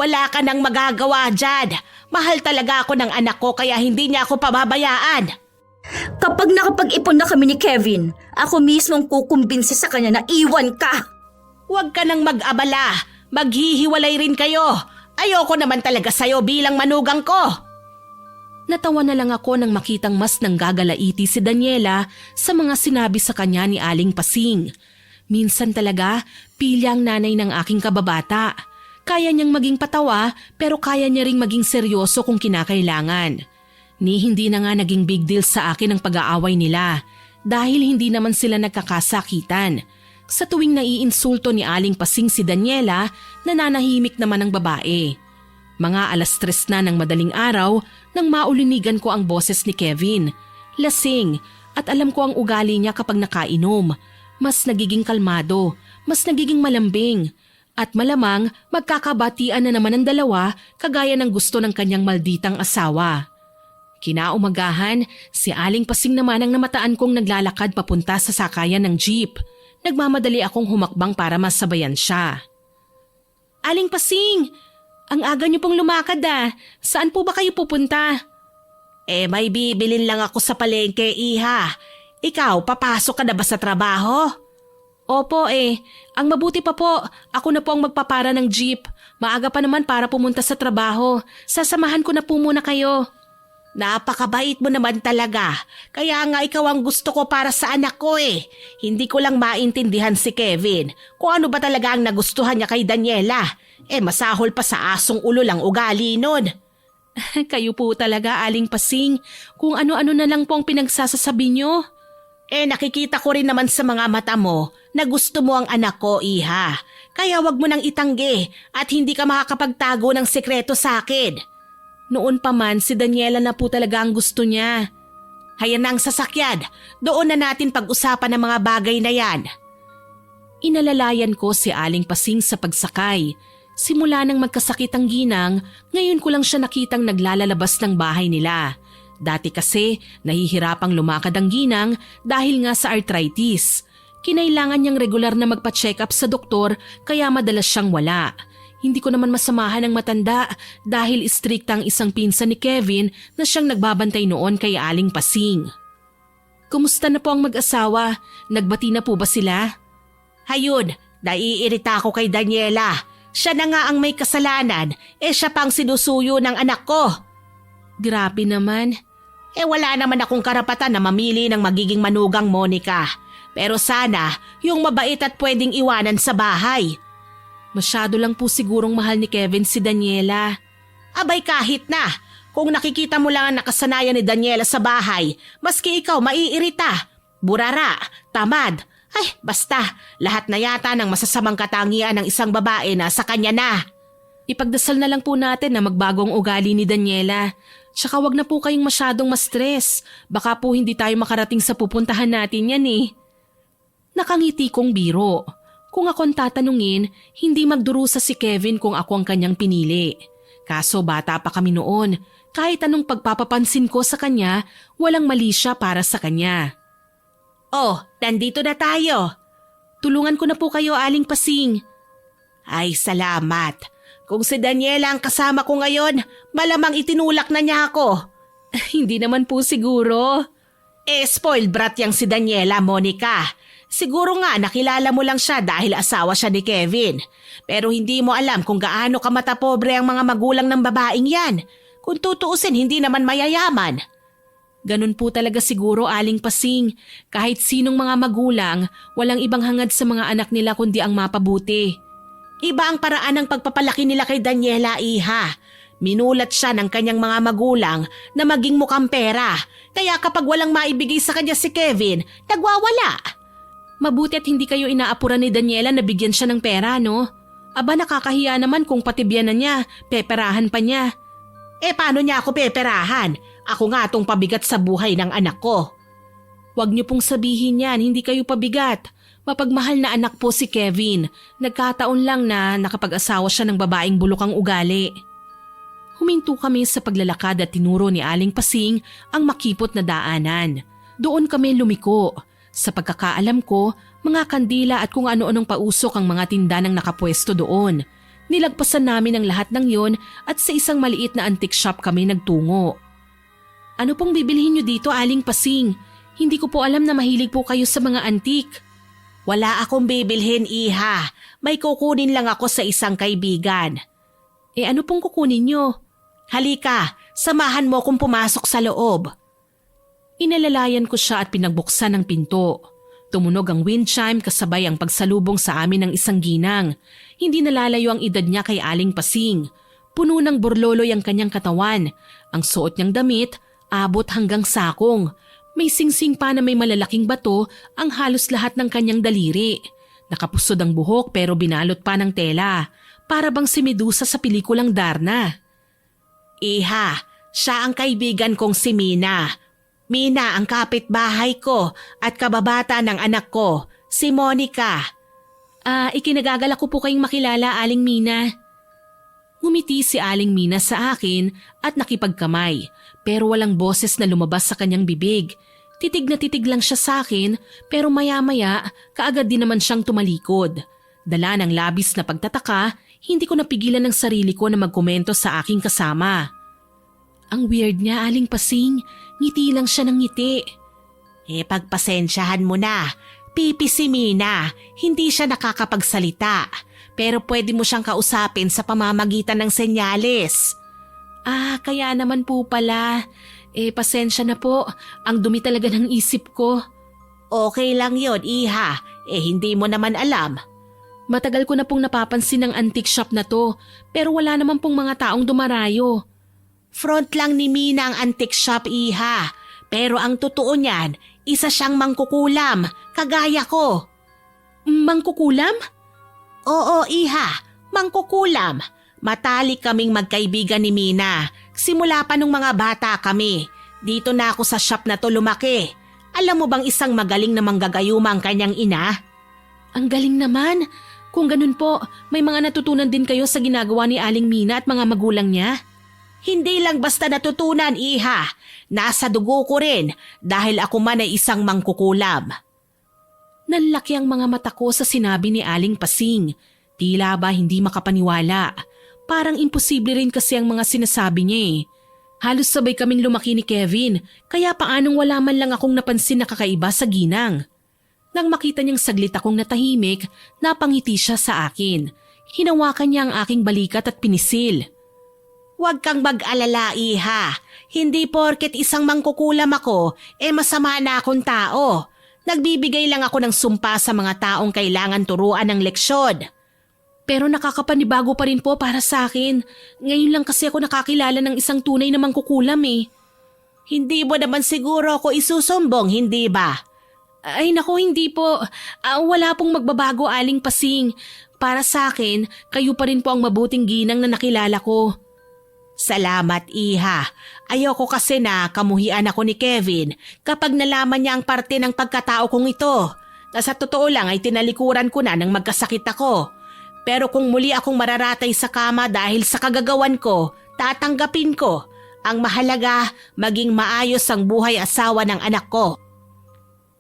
Wala ka nang magagawa dyan. Mahal talaga ako ng anak ko kaya hindi niya ako pababayaan. Kapag nakapag-ipon na kami ni Kevin, ako mismong kukumbinsi sa kanya na iwan ka. Huwag ka nang mag-abala. Maghihiwalay rin kayo. Ayoko naman talaga sa'yo bilang manugang ko. Natawa na lang ako nang makitang mas nanggagalaiti si Daniela sa mga sinabi sa kanya ni Aling Pasing. Minsan talaga, pilya ang nanay ng aking kababata. Kaya niyang maging patawa pero kaya niya ring maging seryoso kung kinakailangan. Hindi na nga naging big deal sa akin ang pag-aaway nila dahil hindi naman sila nagkakasakitan. Sa tuwing naiinsulto ni Aling Pasing si Daniela, nananahimik naman ang babae. Mga 3:00 na ng madaling araw nang maulinigan ko ang boses ni Kevin. Lasing at alam ko ang ugali niya kapag nakainom. Mas nagiging kalmado, mas nagiging malambing. At malamang magkakabatian na naman ang dalawa kagaya ng gusto ng kanyang malditang asawa. Kinaumagahan, si Aling Pasing naman ang namataan kong naglalakad papunta sa sakayan ng jeep. Nagmamadali akong humakbang para masabayan siya. Aling Pasing! Ang aga niyo pong lumakad ah. Saan po ba kayo pupunta? May bibilin lang ako sa palengke, iha. Ikaw, papasok ka na ba sa trabaho? Opo Ang mabuti pa po, ako na po ang magpapara ng jeep. Maaga pa naman para pumunta sa trabaho. Sasamahan ko na po muna kayo. Napakabait mo naman talaga. Kaya nga ikaw ang gusto ko para sa anak ko eh. Hindi ko lang maintindihan si Kevin kung ano ba talaga ang nagustuhan niya kay Daniela. Masahol pa sa asong ulo lang ugali nun. Kayo po talaga, Aling Pasing. Kung ano-ano na lang po ang pinagsasasabi nyo. Nakikita ko rin naman sa mga mata mo na gusto mo ang anak ko, Iha. Kaya wag mo nang itanggi at hindi ka makakapagtago ng sekreto sa akin. Noon pa man, si Daniela na po talaga ang gusto niya. Hayan na ang sasakyan. Doon na natin pag-usapan ng mga bagay na yan. Inalalayan ko si Aling Pasing sa pagsakay. Simula nang magkasakit ang ginang, ngayon ko lang siya nakitang naglalalabas ng bahay nila. Dati kasi, nahihirapang lumakad ang ginang dahil nga sa arthritis. Kinailangan niyang regular na magpa-check up sa doktor kaya madalas siyang wala. Hindi ko naman masamahan ang matanda dahil istrikta ang isang pinsan ni Kevin na siyang nagbabantay noon kay Aling Pasing. Kumusta na po ang mag-asawa? Nagbati na po ba sila? Hayun, naiirita ako kay Daniela. Siya na nga ang may kasalanan, siya pang sinusuyo ng anak ko. Grabe naman. Wala naman akong karapatan na mamili ng magiging manugang Monica. Pero sana, yung mabait at pwedeng iwanan sa bahay. Masyado lang po sigurong mahal ni Kevin si Daniela. Abay kahit na, kung nakikita mo lang ang nakasanayan ni Daniela sa bahay, maski ikaw maiirita, burara, tamad. Basta, lahat na yata ng masasamang katangian ng isang babae na sa kanya na. Ipagdasal na lang po natin na magbagong ugali ni Daniela. Tsaka wag na po kayong masyadong ma-stress. Baka po hindi tayo makarating sa pupuntahan natin yan eh. Nakangiti kong biro. Kung akong tatanungin, hindi magdurusa si Kevin kung ako ang kanyang pinili. Kaso bata pa kami noon. Kahit anong pagpapapansin ko sa kanya, walang mali siya para sa kanya. Oh, nandito na tayo. Tulungan ko na po kayo, Aling Pasing. Ay, salamat. Kung si Daniela ang kasama ko ngayon, malamang itinulak na niya ako. Hindi naman po siguro. Spoiled brat yang si Daniela, Monica. Siguro nga nakilala mo lang siya dahil asawa siya ni Kevin. Pero hindi mo alam kung gaano kamatapobre ang mga magulang ng babaeng yan. Kung tutuusin, hindi naman mayayaman. Ganun po talaga siguro, Aling Pasing. Kahit sinong mga magulang, walang ibang hangad sa mga anak nila kundi ang mapabuti. Iba ang paraan ng pagpapalaki nila kay Daniela, Iha. Minulat siya ng kanyang mga magulang na maging mukhang pera. Kaya kapag walang maibigay sa kanya si Kevin, nagwawala. Mabuti at hindi kayo inaapuran ni Daniela na bigyan siya ng pera, no? Aba, nakakahiya naman kung patibyan na niya, peperahan pa niya. Paano niya ako peperahan? Ako nga itong pabigat sa buhay ng anak ko. Huwag niyo pong sabihin yan, hindi kayo pabigat. Mapagmahal na anak po si Kevin. Nagkataon lang na nakapag-asawa siya ng babaeng bulok ang ugali. Huminto kami sa paglalakad at tinuro ni Aling Pasing ang makipot na daanan. Doon kami lumiko. Sa pagkakaalam ko, mga kandila at kung ano-anong pausok ang mga tindanang nakapwesto doon. Nilagpasan namin ang lahat ng yon at sa isang maliit na antique shop kami nagtungo. Ano pong bibilhin niyo dito, Aling Pasing? Hindi ko po alam na mahilig po kayo sa mga antique. Wala akong bibilhin, Iha. May kukunin lang ako sa isang kaibigan. Ano pong kukunin niyo? Halika, samahan mo kung pumasok sa loob. Inalalayan ko siya at pinagbuksan ang pinto. Tumunog ang wind chime kasabay ang pagsalubong sa amin ng isang ginang. Hindi nalalayo ang edad niya kay Aling Pasing. Puno ng burloloy ang kanyang katawan. Ang suot niyang damit, abot hanggang sakong. May singsing pa na may malalaking bato ang halos lahat ng kanyang daliri. Nakapusod ang buhok pero binalot pa ng tela. Para bang si Medusa sa pelikulang Darna. Iha, siya ang kaibigan kong si Mina. Mina ang kapitbahay ko at kababata ng anak ko, si Monica. Ikinagagalak ko po kayong makilala, Aling Mina. Ngumiti si Aling Mina sa akin at nakipagkamay pero walang boses na lumabas sa kanyang bibig. Titig na titig lang siya sa akin pero maya-maya kaagad din naman siyang tumalikod. Dala ng labis na pagtataka, hindi ko napigilan ng sarili ko na magkomento sa aking kasama. Ang weird niya, Aling Pasing. Ngiti lang siya ng ngiti. Pagpasensyahan mo na. Pipi si Mina. Hindi siya nakakapagsalita. Pero pwede mo siyang kausapin sa pamamagitan ng senyales. Kaya naman po pala. Pasensya na po. Ang dumi talaga ng isip ko. Okay lang yon, iha. Hindi mo naman alam. Matagal ko na pong napapansin ang antique shop na to, pero wala naman pong mga taong dumarayo. Front lang ni Mina ang antique shop, iha. Pero ang totoo niyan, isa siyang mangkukulam, kagaya ko. Mangkukulam? Oo, iha. Mangkukulam. Matalik kaming magkaibigan ni Mina. Simula pa nung mga bata kami. Dito na ako sa shop na to lumaki. Alam mo bang isang magaling na manggagayuma ang kanyang ina? Ang galing naman. Kung ganun po, may mga natutunan din kayo sa ginagawa ni Aling Mina at mga magulang niya? Hindi lang basta natutunan, iha. Nasa dugo ko rin dahil ako man ay isang mangkukulam. Nanlaki ang mga mata ko sa sinabi ni Aling Pasing. Tila ba hindi makapaniwala. Parang imposible rin kasi ang mga sinasabi niya eh. Halos sabay kaming lumaki ni Kevin, kaya paanong wala man lang akong napansin na kakaiba sa ginang. Nang makita niyang saglit akong natahimik, napangiti siya sa akin. Hinawakan niya ang aking balikat at pinisil. Huwag kang mag-alala, iha. Hindi porket isang mangkukulam ako, masama na akong tao. Nagbibigay lang ako ng sumpa sa mga taong kailangan turuan ng leksyon. Pero nakakapanibago pa rin po para sa akin. Ngayon lang kasi ako nakakilala ng isang tunay na mangkukulam eh. Hindi mo naman siguro ako isusumbong, hindi ba? Ay naku, hindi po. Wala pong magbabago, Aling Pasing. Para sa akin, kayo pa rin po ang mabuting ginang na nakilala ko. Salamat, iha. Ayoko kasi na kamuhian ako ni Kevin kapag nalaman niya ang parte ng pagkatao kong ito. Na sa totoo lang ay tinalikuran ko na nang magkasakit ako. Pero kung muli akong mararatay sa kama dahil sa kagagawan ko, tatanggapin ko. Ang mahalaga, maging maayos ang buhay asawa ng anak ko.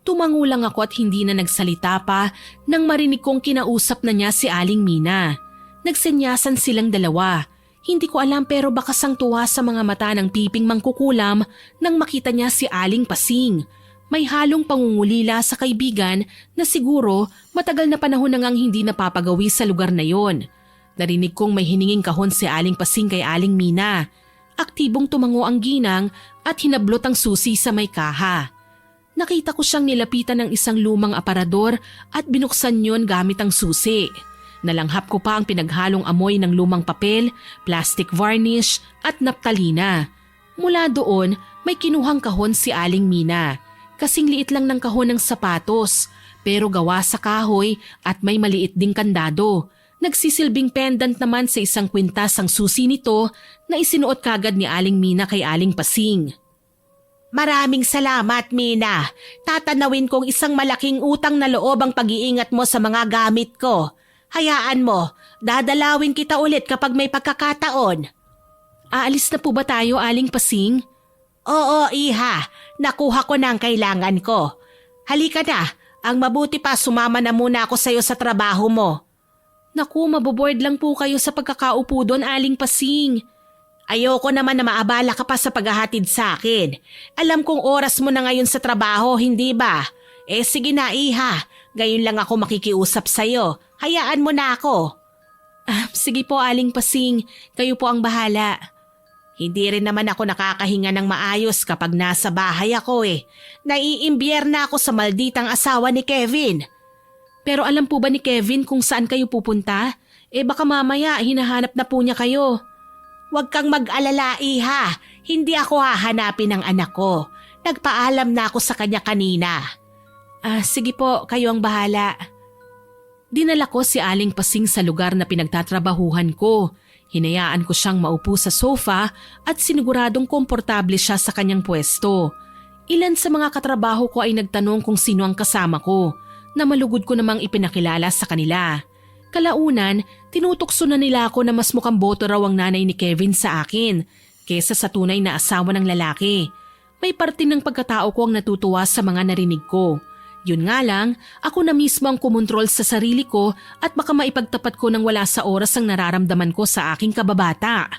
Tumango lang ako at hindi na nagsalita pa nang marinig kong kinausap na niya si Aling Mina. Nagsenyasan silang dalawa. Hindi ko alam pero baka sangtuwa sa mga mata ng piping mangkukulam nang makita niya si Aling Pasing. May halong pangungulila sa kaibigan na siguro matagal na panahon na ngang hindi napapagawi sa lugar na yon. Narinig kong may hininging kahon si Aling Pasing kay Aling Mina. Aktibong tumango ang ginang at hinablot ang susi sa may kaha. Nakita ko siyang nilapitan ng isang lumang aparador at binuksan yon gamit ang susi. Nalanghap ko pa ang pinaghalong amoy ng lumang papel, plastic varnish at naptalina. Mula doon, may kinuhang kahon si Aling Mina. Kasing liit lang ng kahon ng sapatos, pero gawa sa kahoy at may maliit ding kandado. Nagsisilbing pendant naman sa isang kwintas ang susi nito na isinuot kagad ni Aling Mina kay Aling Pasing. Maraming salamat, Mina. Tatanawin kong isang malaking utang na loob ang pag-iingat mo sa mga gamit ko. Hayaan mo, dadalawin kita ulit kapag may pagkakataon. Aalis na po ba tayo, Aling Pasing? Oo, iha. Nakuha ko na ang kailangan ko. Halika na. Ang mabuti pa sumama na muna ako sa iyo sa trabaho mo. Naku, maboboard lang po kayo sa pagkakaupo doon, Aling Pasing. Ayoko naman na maabala ka pa sa paghahatid sa akin. Alam kong oras mo na ngayon sa trabaho, hindi ba? Sige na, iha. Ngayon lang ako makikiusap sa iyo. Hayaan mo na ako. Sige po, Aling Pasing. Kayo po ang bahala. Hindi rin naman ako nakakahinga ng maayos kapag nasa bahay ako eh. Naiimbyer na ako sa malditang asawa ni Kevin. Pero alam po ba ni Kevin kung saan kayo pupunta? Baka mamaya hinahanap na po niya kayo. Huwag kang mag-alala, iha. Hindi ako hahanapin ng anak ko. Nagpaalam na ako sa kanya kanina. Sige po, kayo ang bahala. Dinala ko si Aling Pasing sa lugar na pinagtatrabahuhan ko. Hinayaan ko siyang maupo sa sofa at siniguradong komportable siya sa kanyang pwesto. Ilan sa mga katrabaho ko ay nagtanong kung sino ang kasama ko, na malugod ko namang ipinakilala sa kanila. Kalaunan, tinutokso na nila ako na mas mukhang boto raw ang nanay ni Kevin sa akin kesa sa tunay na asawa ng lalaki. May parte ng pagkatao ko ang natutuwa sa mga narinig ko. Yun nga lang, ako na mismo ang kumontrol sa sarili ko at baka maipagtapat ko nang wala sa oras ang nararamdaman ko sa aking kababata.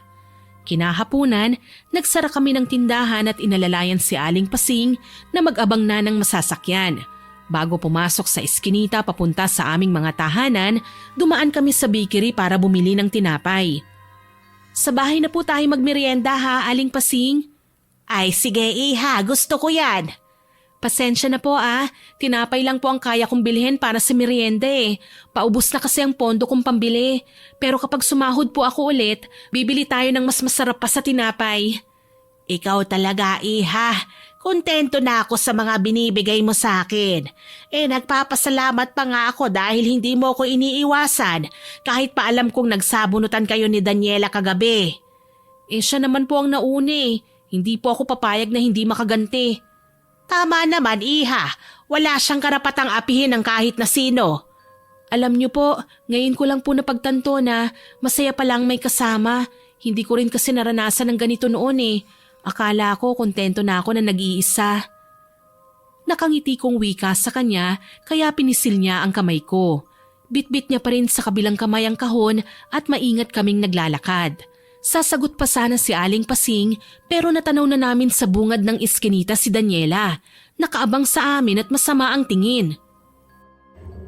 Kinahapunan, nagsara kami ng tindahan at inalalayan si Aling Pasing na mag-abang na ng masasakyan. Bago pumasok sa eskinita papunta sa aming mga tahanan, dumaan kami sa bakery para bumili ng tinapay. Sa bahay na po tayo magmerienda ha, Aling Pasing? Ay sige iha, gusto ko yan. Pasensya na po tinapay lang po ang kaya kong bilhin para sa merienda Paubos na kasi ang pondo kong pambili. Pero kapag sumahod po ako ulit, bibili tayo ng mas masarap pa sa tinapay. Ikaw talaga iha. Kontento na ako sa mga binibigay mo sa akin. Nagpapasalamat pa nga ako dahil hindi mo ko iniiwasan kahit pa alam kong nagsabunutan kayo ni Daniela kagabi. Siya naman po ang nauna Hindi po ako papayag na hindi makaganti. Tama naman iha, wala siyang karapatang apihin ng kahit na sino. Alam niyo po, ngayon ko lang po napagtanto na masaya palang may kasama. Hindi ko rin kasi naranasan ng ganito noon Akala ko kontento na ako na nag-iisa. Nakangiti kong wika sa kanya kaya pinisil niya ang kamay ko. Bitbit niya pa rin sa kabilang kamay ang kahon at maingat kaming naglalakad. Sasagot pa sana si Aling Pasing pero natanaw na namin sa bungad ng iskinita si Daniela. Nakaabang sa amin at masama ang tingin.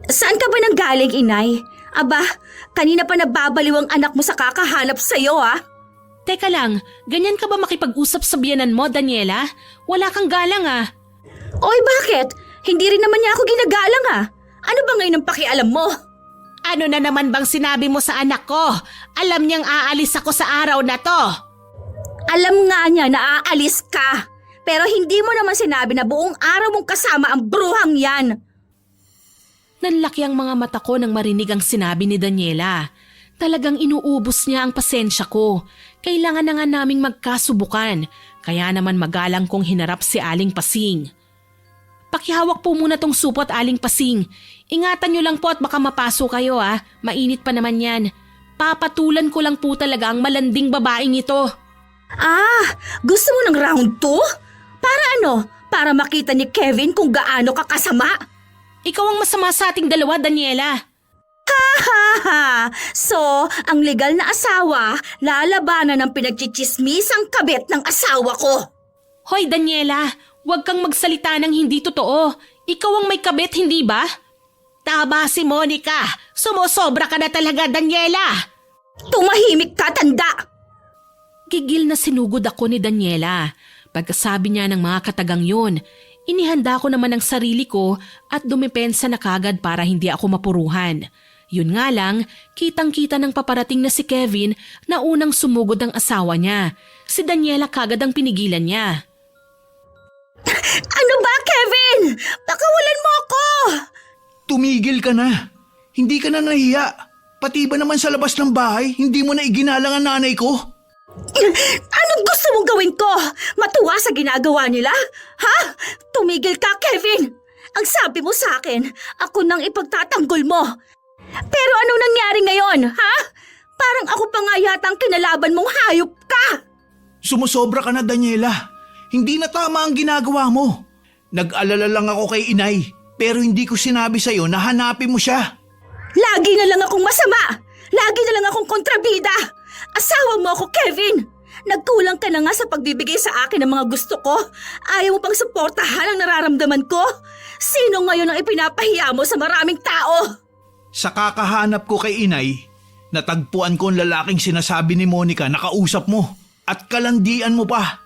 Saan ka ba nanggaling, inay? Aba, kanina pa nababaliw ang anak mo sa kakahanap sa'yo Teka lang, ganyan ka ba makipag-usap sa biyanan mo, Daniela? Wala kang galang Oy, bakit? Hindi rin naman niya ako ginagalang Ano ba ngayon ang pakialam mo? Ano na naman bang sinabi mo sa anak ko? Alam niyang aalis ako sa araw na to. Alam nga niya na aalis ka. Pero hindi mo naman sinabi na buong araw mong kasama ang bruhang yan. Nanlaki ang mga mata ko nang marinig ang sinabi ni Daniela. Talagang inuubos niya ang pasensya ko. Kailangan na nga naming magkasubukan. Kaya naman magalang kong hinarap si Aling Pasing. Pakihawak po muna tong supot, Aling Pasing. Ingatan niyo lang po at baka mapaso kayo Mainit pa naman yan. Papatulan ko lang po talaga ang malanding babaeng ito. Gusto mo ng round 2? Para ano? Para makita ni Kevin kung gaano ka kasama? Ikaw ang masama sa ating dalawa, Daniela. So, ang legal na asawa, lalabanan ng pinagchichismisang kabit ng asawa ko. Hoy, Daniela, huwag kang magsalita ng hindi totoo. Ikaw ang may kabit, hindi ba? Tama si Monica. Sumusobra ka na talaga, Daniela. Tumahimik ka, tanda! Gigil na sinugod ako ni Daniela. Pagkasabi niya ng mga katagang yun, inihanda ko naman ang sarili ko at dumepensa na kagad para hindi ako mapuruhan. Yun nga lang, kitang-kita ng paparating na si Kevin na unang sumugod ang asawa niya. Si Daniela kagad ang pinigilan niya. Ano ba, Kevin? Pakawalan mo ako! Tumigil ka na. Hindi ka na nahiya. Pati ba naman sa labas ng bahay, hindi mo na iginalang ang nanay ko? Anong gusto mong gawin ko? Matuwa sa ginagawa nila? Ha? Tumigil ka, Kevin! Ang sabi mo sa akin, ako nang ipagtatanggol mo. Pero anong nangyari ngayon, ha? Parang ako pa nga yata ang kinalaban mong hayop ka! Sumusobra ka na, Daniela. Hindi na tama ang ginagawa mo. Nag-alala lang ako kay inay, pero hindi ko sinabi sa'yo na hanapin mo siya. Lagi na lang akong masama! Lagi na lang akong kontrabida! Asawa mo ako, Kevin! Nagkulang ka na nga sa pagbibigay sa akin ng mga gusto ko. Ayaw mo pang suportahan ang nararamdaman ko? Sino ngayon ang ipinapahiya mo sa maraming tao? Sa kakahanap ko kay inay, natagpuan ko ang lalaking sinasabi ni Monica na kausap mo at kalandian mo pa.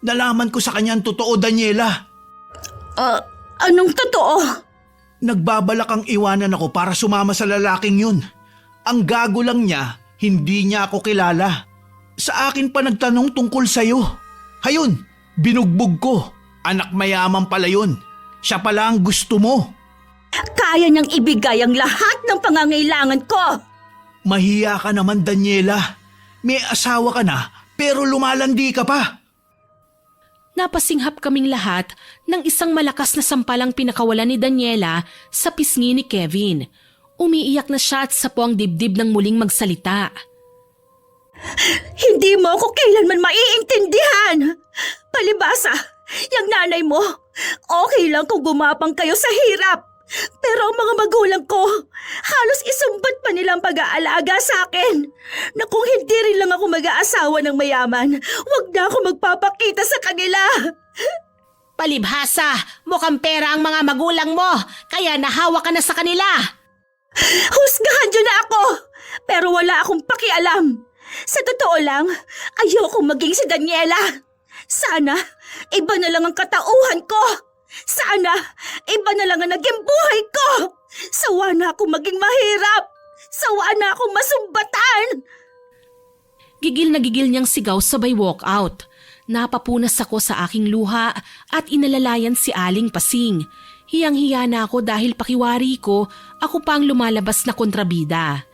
Nalaman ko sa kanya ang totoo, Daniela. Anong totoo? Nagbabalak ang iwanan ako para sumama sa lalaking yun. Ang gago lang niya, hindi niya ako kilala. Sa akin pa nagtanong tungkol sa'yo. Hayun, binugbog ko. Anak mayaman pala yun. Siya pala ang gusto mo. Kaya niyang ibigay ang lahat ng pangangailangan ko. Mahiya ka naman, Daniela. May asawa ka na, pero lumalandi ka pa. Napasinghap kaming lahat ng isang malakas na sampalang pinakawalan ni Daniela sa pisngi ni Kevin. Umiiyak na siya at sapo ang dibdib ng muling magsalita. Hindi mo ako kailanman maiintindihan. Palibasa, yung nanay mo, okay lang kung gumapang kayo sa hirap. Pero ang mga magulang ko, halos isumbat pa nilang pag-aalaga sa akin. Na kung hindi rin lang ako mag-aasawa ng mayaman, wag na ako magpapakita sa kanila. Palibhasa, mukhang pera ang mga magulang mo, kaya nahawa ka na sa kanila. Husgahan niyo na ako, pero wala akong pakialam. Sa totoo lang, ayokong maging si Daniela. Sana iba na lang ang katauhan ko. Sana iba na lang ang naging buhay ko. Sawa na akong maging mahirap. Sawa na akong masumbatan. Gigil na gigil niyang sigaw sabay walkout. Napapunas ako sa aking luha at inalalayan si Aling Pasing. Hiyang-hiya na ako dahil pakiwari ko, ako pa ang lumalabas na kontrabida.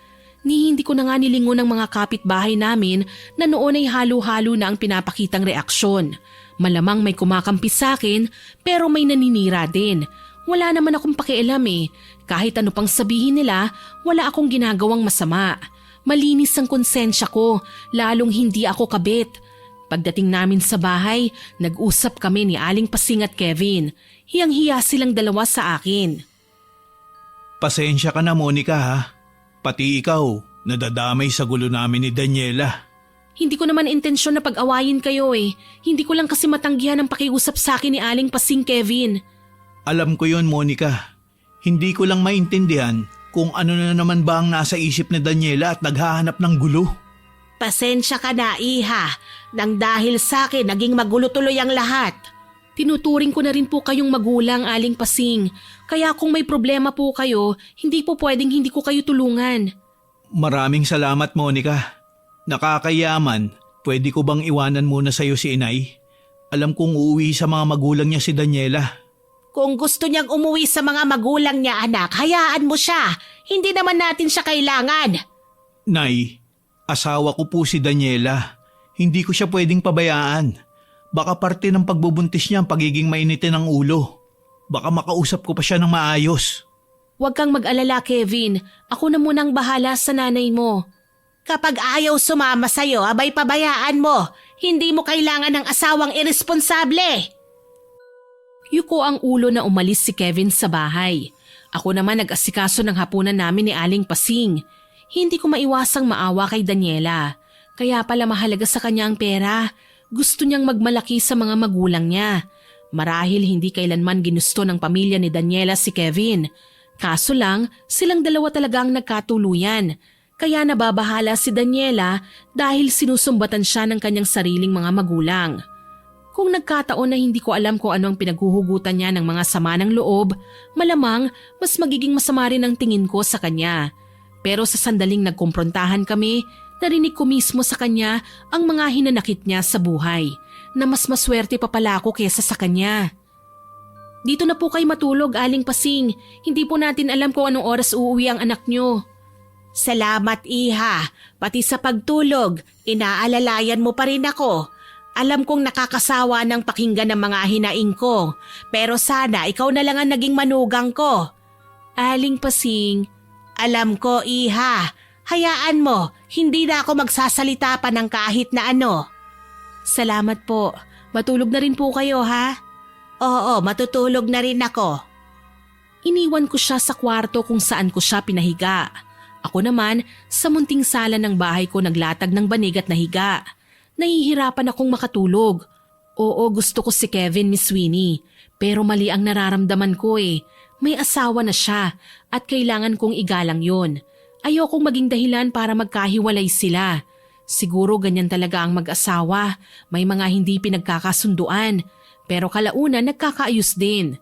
Ni hindi ko na nga nilingon ng mga kapitbahay namin na noon ay halo-halo na ang pinapakitang reaksyon. Malamang may kumakampi sa akin pero may naninira din. Wala naman akong pakialam eh. Kahit ano pang sabihin nila, wala akong ginagawang masama. Malinis ang konsensya ko, lalong hindi ako kabit. Pagdating namin sa bahay, nag-usap kami ni Aling Pasing at Kevin. Hiyang-hiya silang dalawa sa akin. Pasensya ka na, Monica ha. Pati ikaw, nadadamay sa gulo namin ni Daniela. Hindi ko naman intensyon na pag-awayin kayo eh. Hindi ko lang kasi matanggihan ang pakiusap sa akin ni Aling Pasing, Kevin. Alam ko yon, Monica. Hindi ko lang maintindihan kung ano na naman ba ang nasa isip ni Daniela at naghahanap ng gulo. Pasensya ka na, Iha. Nang dahil sa akin, naging magulo tuloy ang lahat. Tinuturing ko na rin po kayong magulang, Aling Pasing. Kaya kung may problema po kayo, hindi po pwedeng hindi ko kayo tulungan. Maraming salamat, Monica. Nakakayaman, pwede ko bang iwanan muna sa'yo si Inay? Alam kong uuwi sa mga magulang niya si Daniela. Kung gusto niyang umuwi sa mga magulang niya, anak, hayaan mo siya. Hindi naman natin siya kailangan. Nay, asawa ko po si Daniela. Hindi ko siya pwedeng pabayaan. Baka parte ng pagbubuntis niya ang pagiging mainitin ng ulo. Baka makausap ko pa siya ng maayos. Huwag kang mag-alala, Kevin. Ako na munang bahala sa nanay mo. Kapag ayaw sumama sa'yo, abay pabayaan mo. Hindi mo kailangan ng asawang iresponsable. Yuko ang ulo na umalis si Kevin sa bahay. Ako naman nag-asikaso ng hapunan namin ni Aling Pasing. Hindi ko maiwasang maawa kay Daniela. Kaya pala mahalaga sa kanya ang pera. Gusto niyang magmalaki sa mga magulang niya. Marahil hindi kailanman ginusto ng pamilya ni Daniela si Kevin. Kaso lang, silang dalawa talaga ang nagkatuluyan. Kaya nababahala si Daniela dahil sinusumbatan siya ng kanyang sariling mga magulang. Kung nagkataon na hindi ko alam kung ano ang pinaghuhugutan niya ng mga sama ng loob, malamang mas magiging masama rin ang tingin ko sa kanya. Pero sa sandaling nagkumprontahan kami, narinig ko mismo sa kanya ang mga hinanakit niya sa buhay, na mas maswerte pa pala ako kesa sa kanya. Dito na po kayo matulog, Aling Pasing. Hindi po natin alam kung anong oras uuwi ang anak niyo. Salamat, Iha. Pati sa pagtulog, inaalalayan mo pa rin ako. Alam kong nakakasawa ng pakinggan ng mga hinaing ko, pero sana ikaw na lang ang naging manugang ko. Aling Pasing, alam ko, Iha. Hayaan mo, hindi na ako magsasalita pa ng kahit na ano. Salamat po. Matulog na rin po kayo, ha? Oo, matutulog na rin ako. Iniwan ko siya sa kwarto kung saan ko siya pinahiga. Ako naman, sa munting sala ng bahay ko naglatag ng banig at nahiga. Nahihirapan akong makatulog. Oo, gusto ko si Kevin, Miss Winnie. Pero mali ang nararamdaman ko eh. May asawa na siya at kailangan kong igalang yon. Ayokong maging dahilan para magkahiwalay sila. Siguro ganyan talaga ang mag-asawa. May mga hindi pinagkakasunduan. Pero kalaunan nagkakaayos din.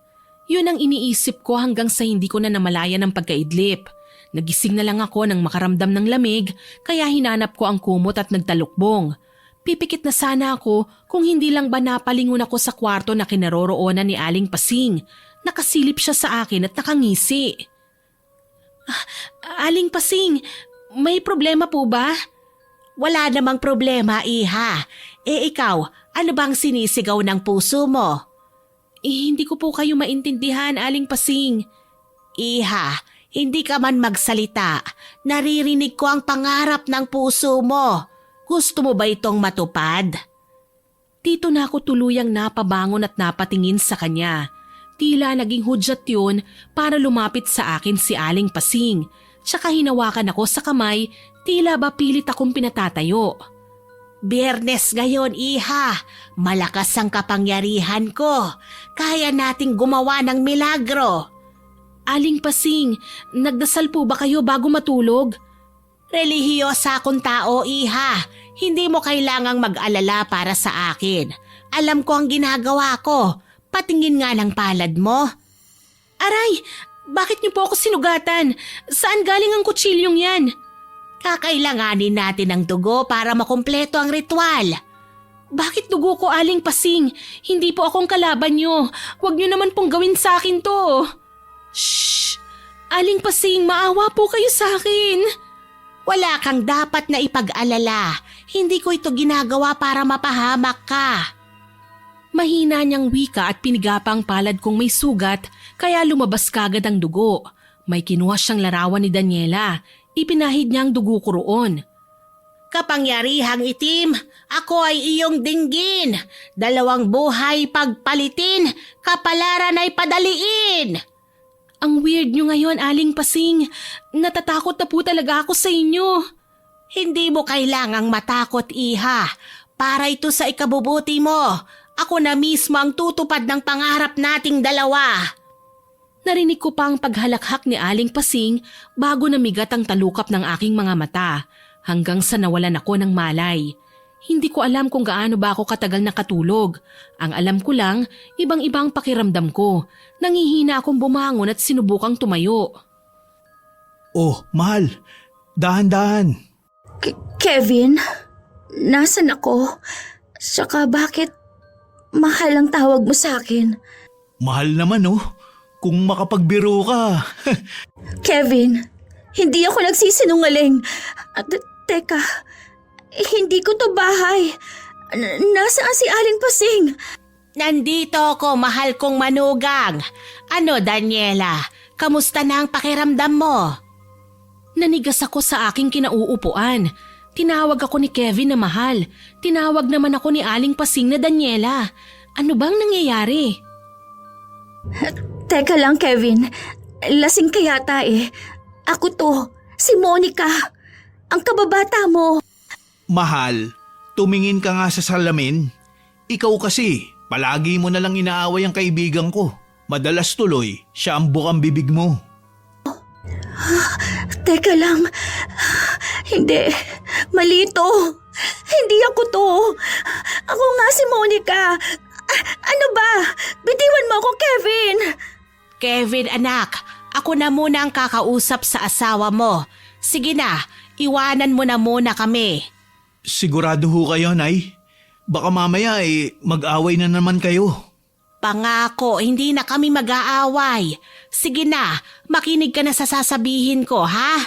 Yun ang iniisip ko hanggang sa hindi ko na namalayan ng pagkaidlip. Nagising na lang ako nang makaramdam ng lamig kaya hinanap ko ang kumot at nagtalukbong. Pipikit na sana ako kung hindi lang ba napalingon ako sa kwarto na kinaroroonan ni Aling Pasing. Nakasilip siya sa akin at nakangisi. Aling Pasing, may problema po ba? Wala namang problema, Iha. Ikaw, ano bang sinisigaw ng puso mo? Hindi ko po kayo maintindihan, Aling Pasing. Iha, hindi ka man magsalita. Naririnig ko ang pangarap ng puso mo. Gusto mo ba itong matupad? Dito na ako tuluyang napabangon at napatingin sa kanya. Tila naging hudyat yun para lumapit sa akin si Aling Pasing. Tsaka hinawakan ako sa kamay, tila ba pilit akong pinatatayo. Biyernes ngayon, Iha. Malakas ang kapangyarihan ko. Kaya nating gumawa ng milagro. Aling Pasing, nagdasal po ba kayo bago matulog? Relihiyosa akong tao, Iha. Hindi mo kailangang mag-alala para sa akin. Alam ko ang ginagawa ko. Patingin nga ng palad mo. Aray, bakit niyo po ako sinugatan? Saan galing ang kutsilyong yan? Kakailanganin natin ng dugo para makumpleto ang ritual. Bakit dugo ko, Aling Pasing? Hindi po akong kalaban niyo. Huwag niyo naman pong gawin sa akin to. Shh! Aling Pasing, maawa po kayo sa akin. Wala kang dapat na ipag-alala. Hindi ko ito ginagawa para mapahamak ka. Mahina niyang wika at pinigapang palad kong may sugat kaya lumabas kagad ang dugo. May kinuha siyang larawan ni Daniela. Ipinahid niya ang dugo ko roon. Kapangyarihang itim, ako ay iyong dinggin. 2 buhay pagpalitin, kapalaran ay padaliin. Ang weird niyo ngayon, Aling Pasing. Natatakot na po talaga ako sa inyo. Hindi mo kailangang matakot, iha. Para ito sa ikabubuti mo. Ako na mismo ang tutupad ng pangarap nating dalawa. Narinig ko pa ang paghalakhak ni Aling Pasing bago namigat ang talukap ng aking mga mata hanggang sa nawalan ako ng malay. Hindi ko alam kung gaano ba ako katagal nakatulog. Ang alam ko lang, ibang-ibang pakiramdam ko. Nangihina akong bumangon at sinubukang tumayo. Oh, mahal. Dahan-dahan. Kevin, nasan ako? Saka bakit mahal ang tawag mo sa akin? Mahal naman oh. Kung makapagbiro ka. Kevin, hindi ako nagsisinungaling. Teka, hindi ko to bahay. Nasaan si Aling Pasing? Nandito ako, mahal kong manugang. Ano, Daniela? Kamusta na ang pakiramdam mo? Nanigas ako sa aking kinauupuan. Tinawag ako ni Kevin na mahal. Tinawag naman ako ni Aling Pasing na Daniela. Ano bang nangyayari? Teka lang, Kevin. Lasing ka yata eh. Ako to, si Monica. Ang kababata mo. Mahal, tumingin ka nga sa salamin. Ikaw kasi, palagi mo na lang inaaway ang kaibigan ko. Madalas tuloy, siya ang bukang bibig mo. Teka lang. Hindi. Mali ito. Hindi ako to. Ako nga si Monica. Ano ba? Bitiwan mo ako, Kevin. Kevin, anak, ako na muna ang kakausap sa asawa mo. Sige na, iwanan mo na muna kami. Sigurado ho kayo, Nay? Baka mamaya mag-away na naman kayo. Pangako, hindi na kami mag-aaway. Sige na, makinig ka na sa sasabihin ko, ha?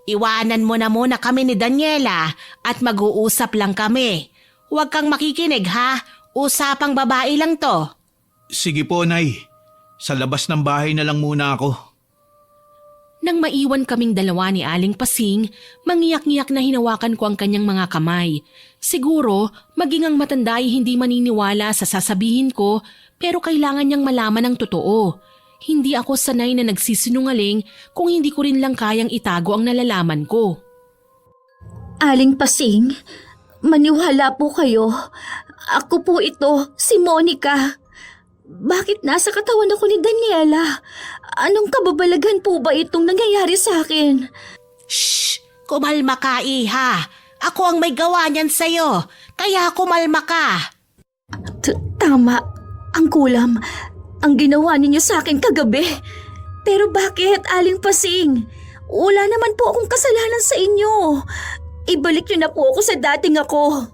Iwanan mo na muna kami ni Daniela at mag-uusap lang kami. Huwag kang makikinig, ha? Usapang babae lang to. Sige po, Nay. Sa labas ng bahay na lang muna ako. Nang maiwan kaming dalawa ni Aling Pasing, mangiyak-ngiyak na hinawakan ko ang kanyang mga kamay. Siguro, maging ang matanda ay hindi maniniwala sa sasabihin ko, pero kailangan niyang malaman ang totoo. Hindi ako sanay na nagsisinungaling kung hindi ko rin lang kayang itago ang nalalaman ko. Aling Pasing, maniwala po kayo. Ako po ito, si Monica. Bakit nasa katawan ako ni Daniela? Anong kababalaghan po ba itong nangyayari sa akin? Shh! Kumalma ka, iha. Ako ang may gawa niyan sa'yo, kaya kumalma ka. Tama, ang kulam. Ang ginawa ninyo sa akin kagabi. Pero bakit, Aling Pasing? Wala naman po akong kasalanan sa inyo. Ibalik niyo na po ako sa dating ako.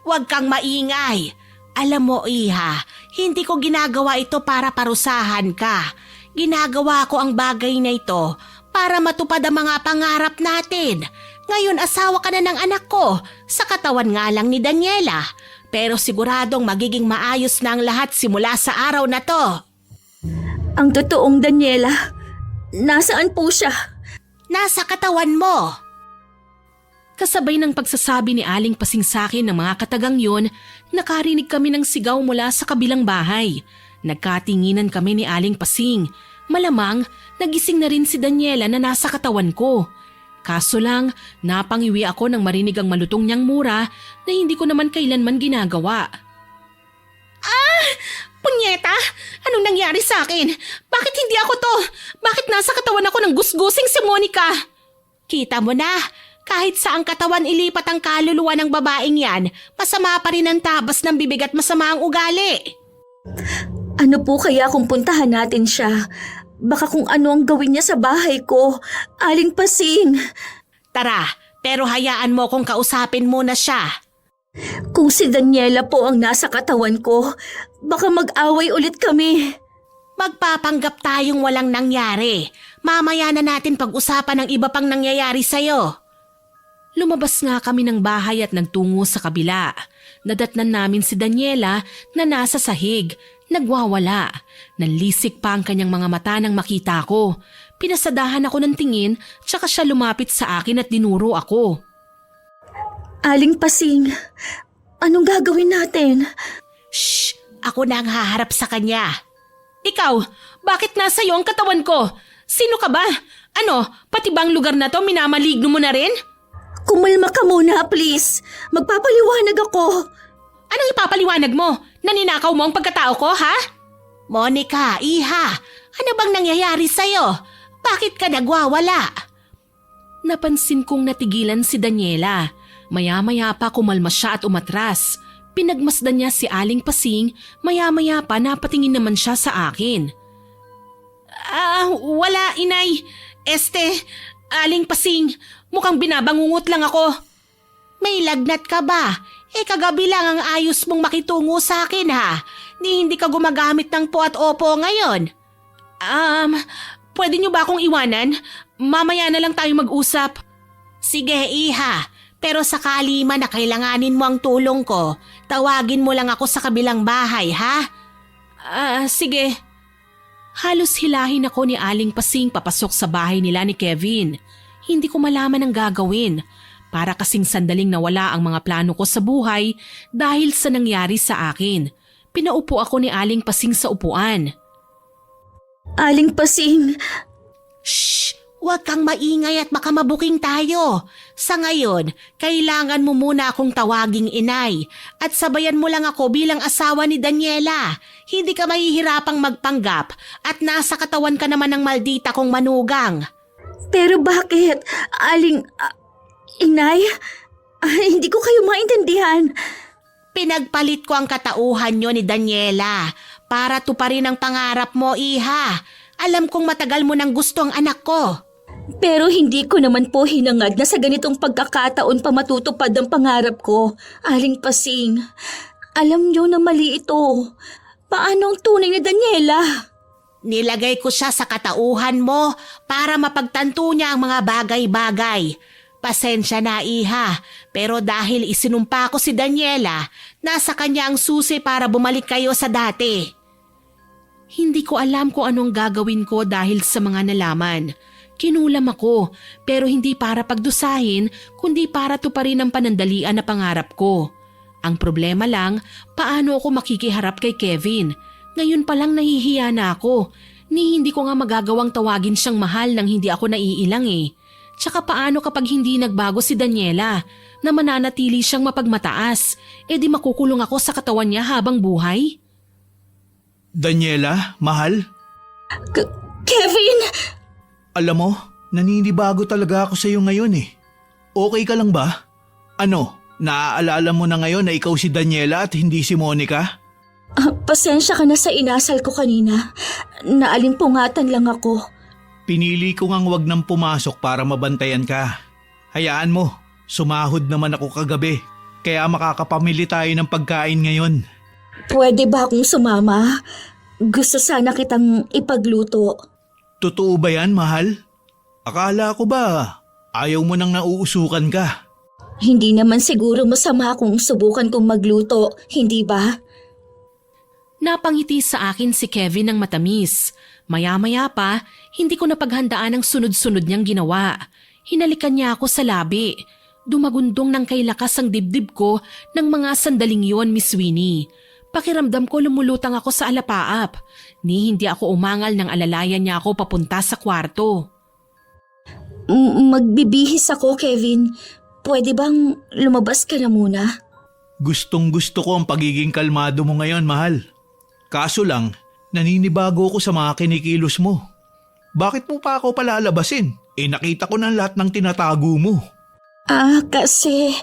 Huwag kang maingay. Alam mo, iha, hindi ko ginagawa ito para parusahan ka. Ginagawa ko ang bagay na ito para matupad ang mga pangarap natin. Ngayon asawa ka na ng anak ko, sa katawan nga lang ni Daniela. Pero siguradong magiging maayos na ang lahat simula sa araw na to. Ang totoong Daniela, nasaan po siya? Nasa katawan mo. Kasabay ng pagsasabi ni Aling Pasing sa akin ng mga katagang yon, nakarinig kami ng sigaw mula sa kabilang bahay. Nagkatinginan kami ni Aling Pasing. Malamang, nagising na rin si Daniela na nasa katawan ko. Kaso lang, napangiwi ako nang marinig ang malutong niyang mura na hindi ko naman kailanman ginagawa. Punyeta! Anong nangyari sa akin? Bakit hindi ako to? Bakit nasa katawan ako ng gusgusing si Monica? Kita mo na, Kahit saang katawan ilipat ang kaluluwa ng babaeng yan, masama pa rin ang tabas ng bibig at masama ang ugali. Ano po kaya kung puntahan natin siya? Baka kung ano ang gawin niya sa bahay ko. Aling Pasing, Tara, pero hayaan mo kung kausapin muna siya. kung si Daniela po ang nasa katawan ko, baka mag-away ulit kami. Magpapanggap tayong walang nangyari. Mamaya na natin pag-usapan ng iba pang nangyayari sa'yo. Lumabas nga kami ng bahay at nagtungo sa kabila. Nadatnan namin si Daniela na nasa sahig, nagwawala. Nanlisik pa ang kanyang mga mata nang makita ko. Pinasadahan ako ng tingin, tsaka siya lumapit sa akin at dinuro ako. Aling Pasing, anong gagawin natin? Shh! Ako na ang haharap sa kanya. Ikaw, bakit nasa iyo ang katawan ko? Sino ka ba? Ano, pati bang lugar na to minamaligno mo na rin? Kumalma ka muna, please. Magpapaliwanag ako. Anong ipapaliwanag mo? Naninakaw mo ang pagkatao ko, ha? Monica, iha, ano bang nangyayari sa'yo? Bakit ka nagwawala? Napansin kong natigilan si Daniela. Maya-maya pa kumalma siya at umatras. Pinagmasdan niya si Aling Pasing, maya-maya pa napatingin naman siya sa akin. Wala, inay. Aling Pasing, mukhang binabangungot lang ako. May lagnat ka ba? Kagabi lang ang ayos mong makitungo sa akin ha. Hindi ka gumagamit ng po at opo ngayon. Pwede niyo ba akong iwanan? Mamaya na lang tayo mag-usap. Sige, iha. Pero sakali man na kailanganin mo ang tulong ko, tawagin mo lang ako sa kabilang bahay, ha? Sige. Halos hilahin ako ni Aling Pasing papasok sa bahay nila ni Kevin. Hindi ko malaman ang gagawin. Para kasing sandaling nawala ang mga plano ko sa buhay dahil sa nangyari sa akin. Pinaupo ako ni Aling Pasing sa upuan. Aling Pasing, Shh! Huwag kang maingay at baka mabuking tayo. Sa ngayon, kailangan mo muna akong tawaging inay at sabayan mo lang ako bilang asawa ni Daniela. Hindi ka mahihirapang magpanggap at nasa katawan ka naman ng maldita kong manugang. pero bakit? Inay? Hindi ko kayo maintindihan. Pinagpalit ko ang katauhan nyo ni Daniela para tuparin ang pangarap mo, iha. Alam kong matagal mo nang gusto ang anak ko. Pero hindi ko naman po hinangad na sa ganitong pagkakataon pa matutupad ang pangarap ko, Aling Pasing. Alam niyo na mali ito. Paano ang tunay ni Daniela? Nilagay ko siya sa katauhan mo para mapagtanto niya ang mga bagay-bagay. Pasensya na, iha, pero dahil isinumpa ko si Daniela, nasa kanya ang susi para bumalik kayo sa dati. Hindi ko alam kung anong gagawin ko dahil sa mga nalaman. Kinulam ako, pero hindi para pagdusahin, kundi para tuparin ang panandalian na pangarap ko. Ang problema lang, paano ako makikiharap kay Kevin? Ngayon pa lang nahihiya na ako. Hindi ko nga magagawang tawagin siyang mahal nang hindi ako naiilang eh. Tsaka paano kapag hindi nagbago si Daniela, na mananatili siyang mapagmataas, di makukulong ako sa katawan niya habang buhay? Daniela, mahal, Kevin! alam mo, naninibago talaga ako sa iyo ngayon eh. Okay ka lang ba? Ano, naaalala mo na ngayon na ikaw si Daniela at hindi si Monica? Pasensya ka na sa inasal ko kanina. Naalimpungatan lang ako. Pinili ko ngang wag nang pumasok para mabantayan ka. Hayaan mo, sumahod naman ako kagabi. Kaya makakapamili tayo ng pagkain ngayon. Pwede ba akong sumama? Gusto sana kitang ipagluto. Totoo ba yan, mahal? Akala ko ba ayaw mo nang nauusukan ka? Hindi naman siguro masama kung subukan kong magluto, hindi ba? Napangiti sa akin si Kevin ng matamis. Maya-maya pa, hindi ko napaghandaan ang sunod-sunod niyang ginawa. Hinalikan niya ako sa labi. Dumagundong ng kay lakas ang dibdib ko ng mga sandaling yon, Miss Winnie. Pakiramdam ko lumulutang ako sa alapaap. Hindi ako umangal nang alalayan niya ako papunta sa kwarto. Magbibihis ako, Kevin. Pwede bang lumabas ka na muna? Gustong gusto ko ang pagiging kalmado mo ngayon, mahal. Kaso lang, naninibago ko sa mga kinikilos mo. Bakit mo pa ako palalabasin? Nakita ko na lahat ng tinatago mo. Kasi...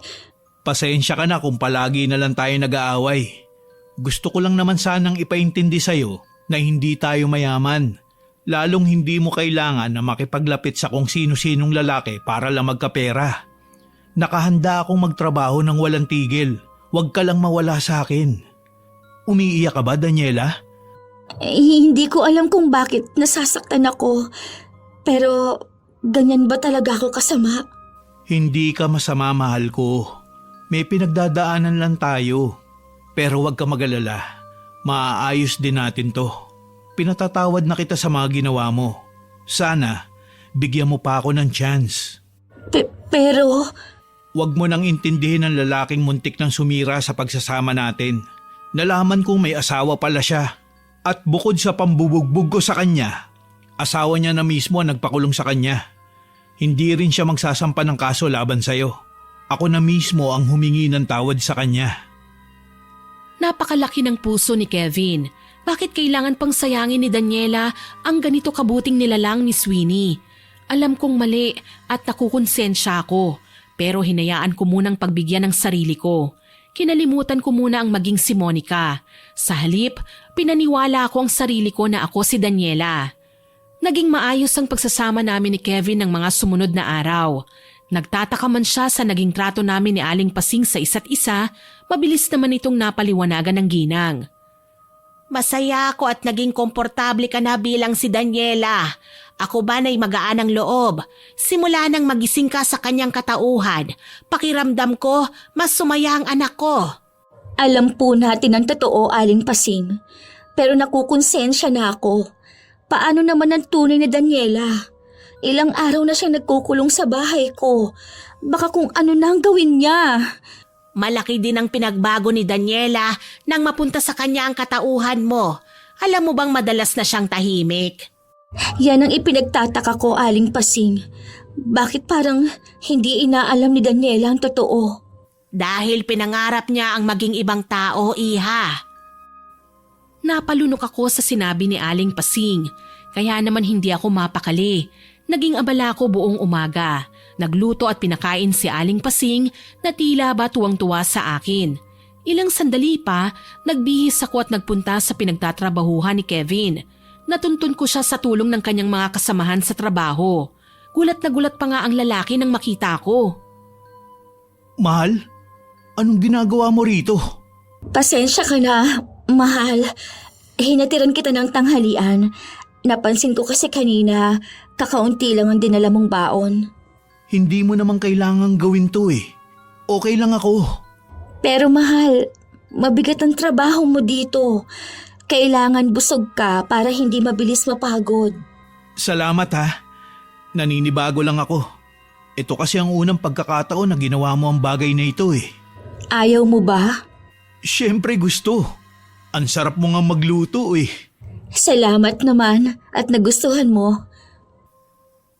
Pasensya ka na kung palagi na lang tayo nag-aaway. Gusto ko lang naman sanang ipaintindi sa'yo na hindi tayo mayaman. Lalong hindi mo kailangan na makipaglapit sa kung sino-sinong lalaki para lang magkapera. Nakahanda akong magtrabaho ng walang tigil. Huwag ka lang mawala sa akin. Umiiyak ka ba, Daniela? Hindi ko alam kung bakit nasasaktan ako. Pero ganyan ba talaga ako kasama? Hindi ka masama, mahal ko. May pinagdadaanan lang tayo. Pero huwag ka mag-alala. Maaayos din natin to. Pinatatawad na kita sa mga ginawa mo. Sana, bigyan mo pa ako ng chance. Pero... Huwag mo nang intindihin ang lalaking muntik nang sumira sa pagsasama natin. Nalaman kong may asawa pala siya. At bukod sa pambubugbog ko sa kanya, asawa niya na mismo ang nagpakulong sa kanya. Hindi rin siya magsasampa ng kaso laban sa'yo. Ako na mismo ang humingi ng tawad sa kanya. Napakalaki ng puso ni Kevin. Bakit kailangan pang sayangin ni Daniela ang ganito kabuting nilalang ni Sweeney? Alam kong mali at nakukonsensya ako, pero hinayaan ko munang pagbigyan ng sarili ko. Kinalimutan ko muna ang maging si Monica. Sa halip, pinaniwala ko ang sarili ko na ako si Daniela. Naging maayos ang pagsasama namin ni Kevin ng mga sumunod na araw. Nagtataka man siya sa naging trato namin ni Aling Pasing sa isa't isa, mabilis naman itong napaliwanagan ng ginang. Masaya ako at naging komportable ka na bilang si Daniela. Ako ba na'y magaan ang loob? Simula nang magising ka sa kanyang katauhan, pakiramdam ko mas sumaya ang anak ko. Alam po natin ang totoo, Aling Pasing. Pero nakukonsensya na ako. Paano naman ang tunay ni Daniela? Ilang araw na siya nagkukulong sa bahay ko. Baka kung ano na ang gawin niya. Malaki din ang pinagbago ni Daniela nang mapunta sa kanya ang katauhan mo. Alam mo bang madalas na siyang tahimik? Yan ang ipinagtataka ko, Aling Pasing. Bakit parang hindi inaalam ni Daniela ang totoo? Dahil pinangarap niya ang maging ibang tao, iha. Napalunok ako sa sinabi ni Aling Pasing, kaya naman hindi ako mapakali. Naging abala ko buong umaga. Nagluto at pinakain si Aling Pasing na tila ba tuwang-tuwa sa akin. Ilang sandali pa, nagbihis ako at nagpunta sa pinagtatrabahuhan ni Kevin. Natuntun ko siya sa tulong ng kanyang mga kasamahan sa trabaho. Gulat na gulat pa nga ang lalaki nang makita ko. Mahal, anong ginagawa mo rito? Pasensya ka na, mahal. Hinatiran kita ng tanghalian. Napansin ko kasi kanina, kakaunti lang ang dinala mong baon. Hindi mo naman kailangang gawin to eh. Okay lang ako. Pero mahal, mabigat ang trabaho mo dito. Kailangan busog ka para hindi mabilis mapagod. Salamat ha. Naninibago lang ako. Ito kasi ang unang pagkakataon na ginawa mo ang bagay na ito eh. Ayaw mo ba? Siyempre gusto. Ang sarap mo nga magluto eh. Salamat naman at nagustuhan mo.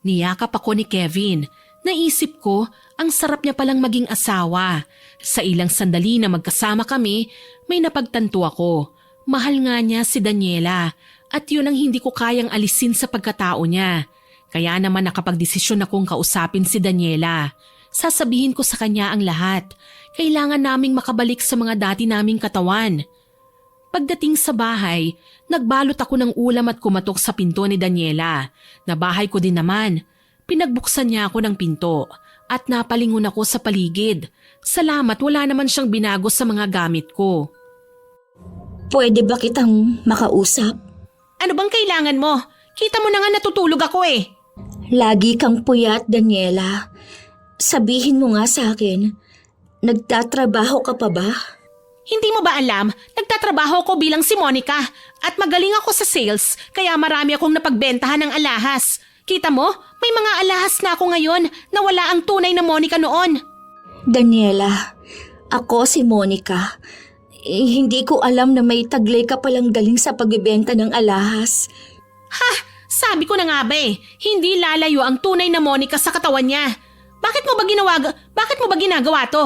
Niyakap ako ni Kevin. Naisip ko, ang sarap niya palang maging asawa. Sa ilang sandali na magkasama kami, may napagtanto ako. Mahal nga niya si Daniela at yun ang hindi ko kayang alisin sa pagkatao niya. Kaya naman nakapagdesisyon akong kausapin si Daniela. Sasabihin ko sa kanya ang lahat. Kailangan naming makabalik sa mga dati naming katawan. Pagdating sa bahay, nagbalot ako ng ulam at kumatok sa pinto ni Daniela. Na bahay ko din naman. Pinagbuksan niya ako ng pinto at napalingon ako sa paligid. Salamat, wala naman siyang binago sa mga gamit ko. Pwede ba kitang makausap? Ano bang kailangan mo? Kita mo na nga natutulog ako eh. Lagi kang puyat, Daniela. Sabihin mo nga sa akin, nagtatrabaho ka pa ba? Hindi mo ba alam, nagtatrabaho ko bilang si Monica at magaling ako sa sales kaya marami akong napagbentahan ng alahas. Kita mo, may mga alahas na ako ngayon na wala ang tunay na Monica noon. Daniela, ako si Monica. Hindi ko alam na may taglay ka palang galing sa pagbebenta ng alahas. Ha! Sabi ko na nga ba eh, hindi lalayo ang tunay na Monica sa katawan niya. Bakit mo ba ginagawa to?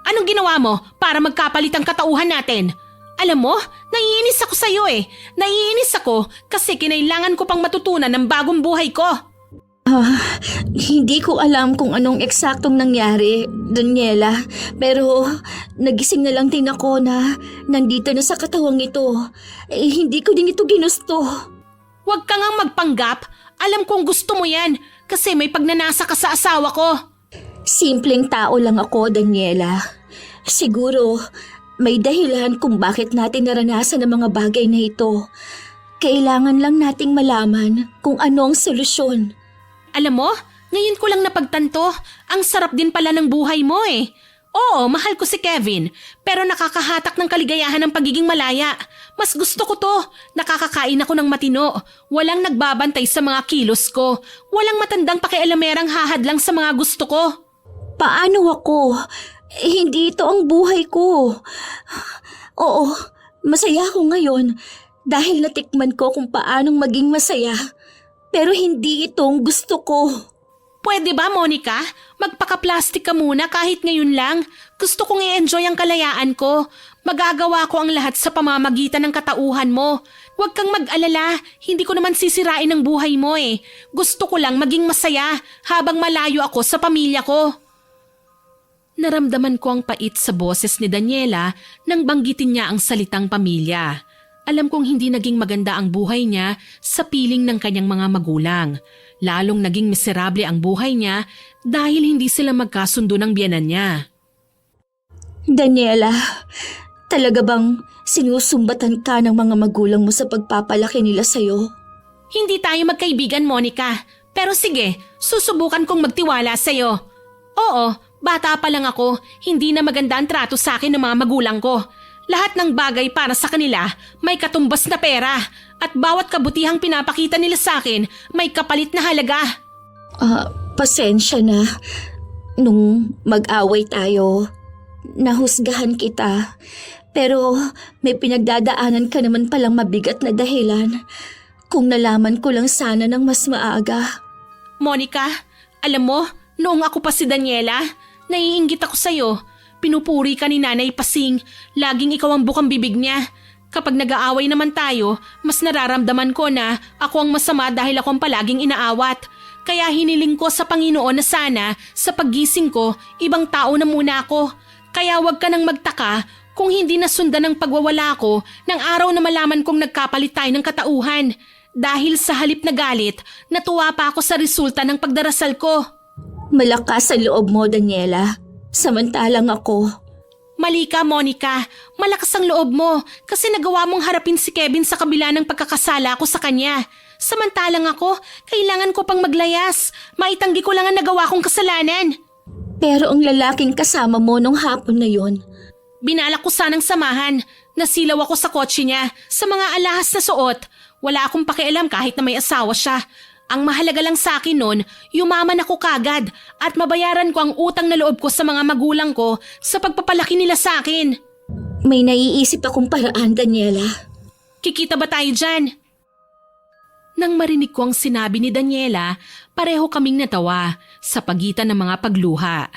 Anong ginawa mo para magkapalit ang katauhan natin? Alam mo, naiinis ako sa'yo eh. Naiinis ako kasi kinailangan ko pang matutunan ng bagong buhay ko. Hindi ko alam kung anong eksaktong nangyari, Daniela. Pero nagising na lang din ako na nandito na sa katawang ito. Hindi ko din ito ginusto. Huwag ka ngang magpanggap. Alam kong gusto mo yan kasi may pagnanasa ka sa asawa ko. Simpleng tao lang ako, Daniela. Siguro may dahilan kung bakit natin naranasan ang mga bagay na ito. Kailangan lang nating malaman kung ano ang solusyon. Alam mo, ngayon ko lang napagtanto, ang sarap din pala ng buhay mo eh. Oo, mahal ko si Kevin, pero nakakahatak ng kaligayahan ng pagiging malaya. Mas gusto ko to, nakakakain ako ng matino, walang nagbabantay sa mga kilos ko, walang matandang pakialamerang hahadlang sa mga gusto ko. Paano ako? Hindi ito ang buhay ko. Oo, masaya ako ngayon dahil natikman ko kung paanong maging masaya. Pero hindi itong gusto ko. Pwede ba, Monica? Magpaka-plastic ka muna kahit ngayon lang. Gusto kong i-enjoy ang kalayaan ko. Magagawa ko ang lahat sa pamamagitan ng katauhan mo. Huwag kang mag-alala, hindi ko naman sisirain ang buhay mo eh. Gusto ko lang maging masaya habang malayo ako sa pamilya ko. Naramdaman ko ang pait sa boses ni Daniela nang banggitin niya ang salitang pamilya. Alam kong hindi naging maganda ang buhay niya sa piling ng kanyang mga magulang. Lalong naging miserable ang buhay niya dahil hindi sila magkasundo ng biyenan niya. Daniela, talaga bang sinusumbatan ka ng mga magulang mo sa pagpapalaki nila sa'yo? Hindi tayo magkaibigan, Monica. Pero sige, susubukan kong magtiwala sa'yo. Oo, bata pa lang ako, hindi na maganda ang trato sa akin ng mga magulang ko. Lahat ng bagay para sa kanila may katumbas na pera at bawat kabutihang pinapakita nila sa akin may kapalit na halaga. Pasensya na. Nung mag-away tayo, nahusgahan kita. Pero may pinagdadaanan ka naman palang mabigat na dahilan. Kung nalaman ko lang sana ng mas maaga. Monica, alam mo, noong ako pa si Daniela, naiinggit ako sa'yo. Pinupuri ka ni Nanay Pasing, laging ikaw ang bukang bibig niya. Kapag nag-aaway naman tayo, mas nararamdaman ko na ako ang masama dahil ako ang palaging inaawat. Kaya hiniling ko sa Panginoon na sana sa paggising ko, ibang tao na muna ako. Kaya wag ka nang magtaka kung hindi nasundan ng pagwawala ko ng araw na malaman kong nagkapalit tayo ng katauhan. Dahil sa halip na galit, natuwa pa ako sa resulta ng pagdarasal ko. Malakas ang loob mo, Daniela. Samantalang ako. Mali ka, Monica. Malakas ang loob mo kasi nagawa mong harapin si Kevin sa kabila ng pagkakasala ko sa kanya. Samantalang ako, kailangan ko pang maglayas. Maitanggi ko lang ang nagawa kong kasalanan. Pero ang lalaking kasama mo nung hapon na yon. Binalak ko sanang samahan. Nasilaw ako sa kotse niya, sa mga alahas na suot. Wala akong pakialam kahit na may asawa siya. Ang mahalaga lang sa akin noon, yumaman ako kagad at mabayaran ko ang utang na loob ko sa mga magulang ko sa pagpapalaki nila sa akin. May naiisip akong paraan, Daniela. Kikita ba tayo dyan? Nang marinig ko ang sinabi ni Daniela, pareho kaming natawa sa pagitan ng mga pagluha.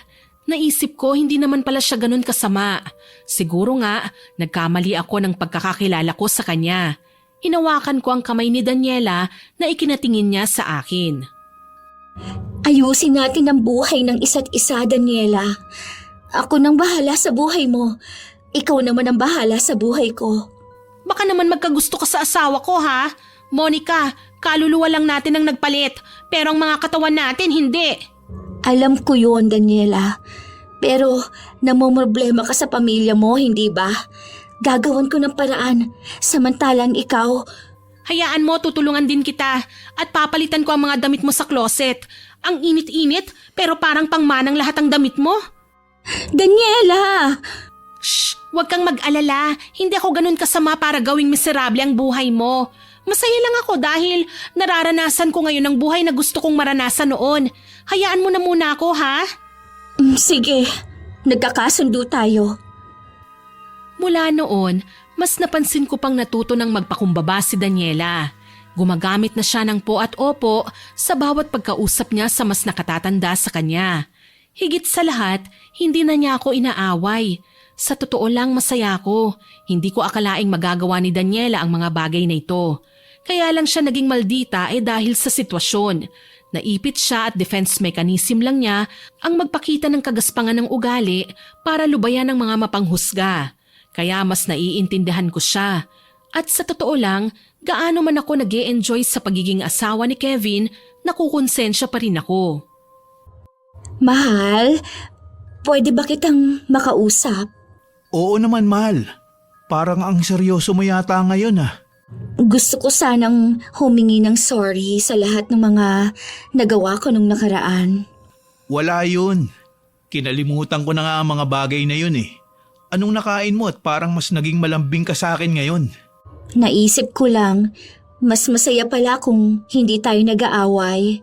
Naisip ko hindi naman pala siya ganun kasama. Siguro nga, nagkamali ako ng pagkakakilala ko sa kanya. Hinawakan ko ang kamay ni Daniela na ikinatingin niya sa akin. Ayusin natin ang buhay ng isa't isa, Daniela. Ako nang bahala sa buhay mo. Ikaw naman ang bahala sa buhay ko. Baka naman magkagusto ka sa asawa ko, ha? Monica, kaluluwa lang natin ang nagpalit, pero ang mga katawan natin hindi. Alam ko yon, Daniela. Pero namomroblema ka sa pamilya mo, hindi ba? Gagawan ko ng paraan, samantalang ikaw. Hayaan mo, tutulungan din kita at papalitan ko ang mga damit mo sa closet. Ang init-init pero parang pangmanang lahat ang damit mo. Daniela! Shh! Huwag kang mag-alala. Hindi ako ganun kasama para gawing miserable ang buhay mo. Masaya lang ako dahil nararanasan ko ngayon ang buhay na gusto kong maranasan noon. Hayaan mo na muna ako, ha? Sige, nagkakasundo tayo. Mula noon, mas napansin ko pang natuto ng magpakumbaba si Daniela. Gumagamit na siya ng po at opo sa bawat pagkausap niya sa mas nakatatanda sa kanya. Higit sa lahat, hindi na niya ako inaaway. Sa totoo lang masaya ko. Hindi ko akalaing magagawa ni Daniela ang mga bagay na ito. Kaya lang siya naging maldita dahil sa sitwasyon. Naipit siya at defense mechanism lang niya ang magpakita ng kagaspangan ng ugali para lubayan ng mga mapanghusga. Kaya mas naiintindihan ko siya. At sa totoo lang, gaano man ako nag-e-enjoy sa pagiging asawa ni Kevin, nakukonsensya pa rin ako. Mahal, pwede ba kitang makausap? Oo naman, mahal. Parang ang seryoso mo yata ngayon ah. Gusto ko sanang humingi ng sorry sa lahat ng mga nagawa ko nung nakaraan. Wala yun. Kinalimutan ko na nga ang mga bagay na yun eh. Anong nakain mo at parang mas naging malambing ka sa akin ngayon? Naisip ko lang, mas masaya pala kung hindi tayo nag-aaway.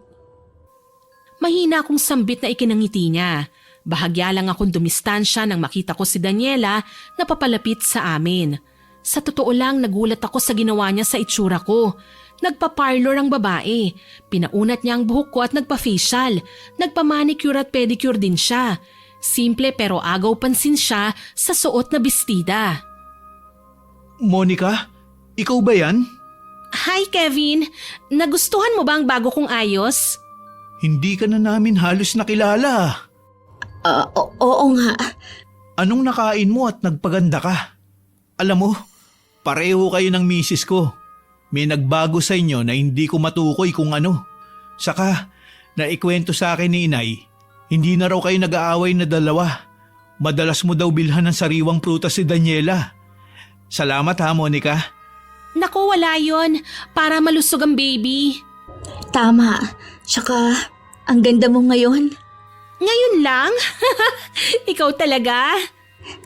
Mahina akong sambit na ikinangiti niya. Bahagya lang akong dumistansya nang makita ko si Daniela na papalapit sa amin. Sa totoo lang, nagulat ako sa ginawa niya sa itsura ko. Nagpa-parlor ang babae. Pinaunat niya ang buhok ko at nagpa-facial. Nagpa-manicure at pedicure din siya. Simple pero agaw pansin siya sa suot na bestida. Monica, ikaw ba yan? Hi Kevin, nagustuhan mo ba ang bago kong ayos? Hindi ka na namin halos nakilala. Oo nga. Anong nakain mo at nagpaganda ka? Alam mo, pareho kayo ng misis ko. May nagbago sa inyo na hindi ko matukoy kung ano. Saka, naikwento sa akin ni inay, hindi na raw kayo nag-aaway na dalawa. Madalas mo daw bilhan ng sariwang prutas si Daniela. Salamat ha, Monica. Naku, wala yon. Para malusog ang baby. Tama. Tsaka, ang ganda mo ngayon. Ngayon lang? Ikaw talaga?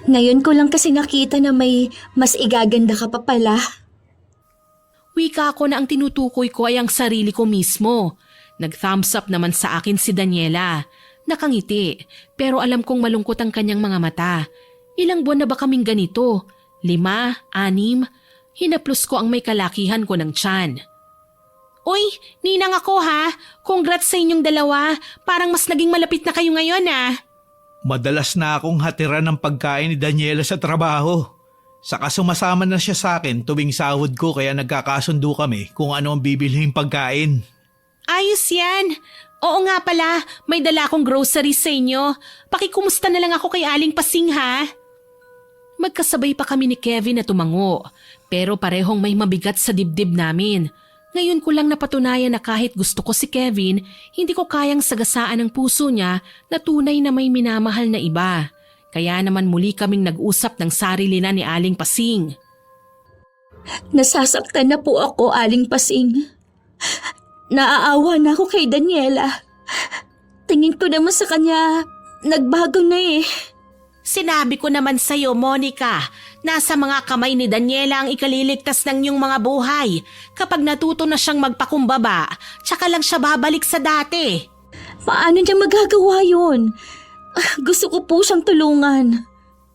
Ngayon ko lang kasi nakita na may mas igaganda ka pa pala. Wika ko na ang tinutukoy ko ay ang sarili ko mismo. Nag-thumbs up naman sa akin si Daniela. Nakangiti, pero alam kong malungkot ang kanyang mga mata. Ilang buwan na ba kaming ganito? 5, 6? Hinaplos ko ang may kalakihan ko ng tiyan. Uy, ninang ako ha. Congrats sa inyong dalawa. Parang mas naging malapit na kayo ngayon ah. Madalas na akong hatiran ng pagkain ni Daniela sa trabaho. Saka sumasama na siya sa akin tuwing sahod ko kaya nagkakasundo kami kung ano ang bibilhin pagkain. Ayos yan. Oo nga pala, may dala akong groceries sa inyo. Pakikumusta na lang ako kay Aling Pasing ha. Magkasabay pa kami ni Kevin na tumango, pero parehong may mabigat sa dibdib namin. Ngayon ko lang napatunayan na kahit gusto ko si Kevin, hindi ko kayang sagasaan ang puso niya na tunay na may minamahal na iba. Kaya naman muli kaming nag-usap ng sarili na ni Aling Pasing. Nasasaktan na po ako, Aling Pasing. Naaawa na ako kay Daniela. Tingin ko naman sa kanya, nagbago na eh. Sinabi ko naman sa'yo, Monica, nasa mga kamay ni Daniela ang ikaliligtas ng iyong mga buhay. Kapag natuto na siyang magpakumbaba, tsaka lang siya babalik sa dati. Paano niya magagawa yun? Gusto ko po siyang tulungan.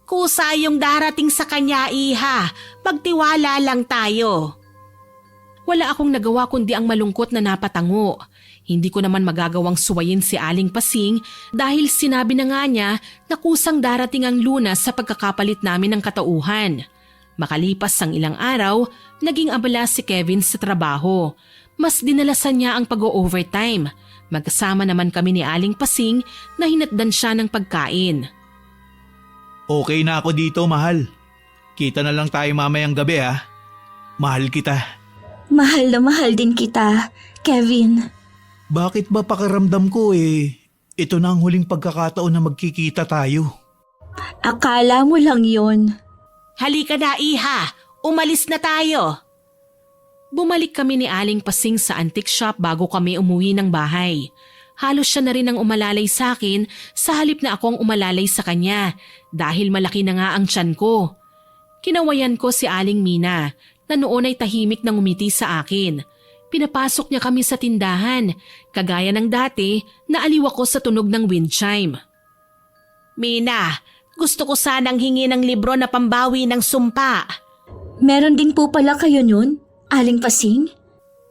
Kusa yung darating sa kanya, Iha. Magtiwala lang tayo. Wala akong nagawa kundi ang malungkot na napatango. Hindi ko naman magagawang suwayin si Aling Pasing dahil sinabi na nga niya na kusang darating ang lunas sa pagkakapalit namin ng katauhan. Makalipas ang ilang araw, naging abala si Kevin sa trabaho. Mas dinalasan niya ang pag-o-overtime. Magkasama naman kami ni Aling Pasing na hinatdan siya ng pagkain. Okay na ako dito, mahal. Kita na lang tayo mamayang gabi ha. Mahal kita. Mahal na mahal din kita, Kevin. Bakit ba pakiramdam ko ito na ang huling pagkakataon na magkikita tayo? Akala mo lang yun. Halika na, Iha. Umalis na tayo. Bumalik kami ni Aling Pasing sa antique shop bago kami umuwi ng bahay. Halos siya na rin ang umalalay sa akin sa halip na ako ang umalalay sa kanya dahil malaki na nga ang tiyan ko. Kinawayan ko si Aling Mina na noon ay tahimik na ngumiti sa akin. Pinapasok niya kami sa tindahan, kagaya ng dati na aliw ako sa tunog ng wind chime. Mina, gusto ko sanang hingi ng libro na pambawi ng sumpa. Meron din po pala kayo nun, Aling Pasing?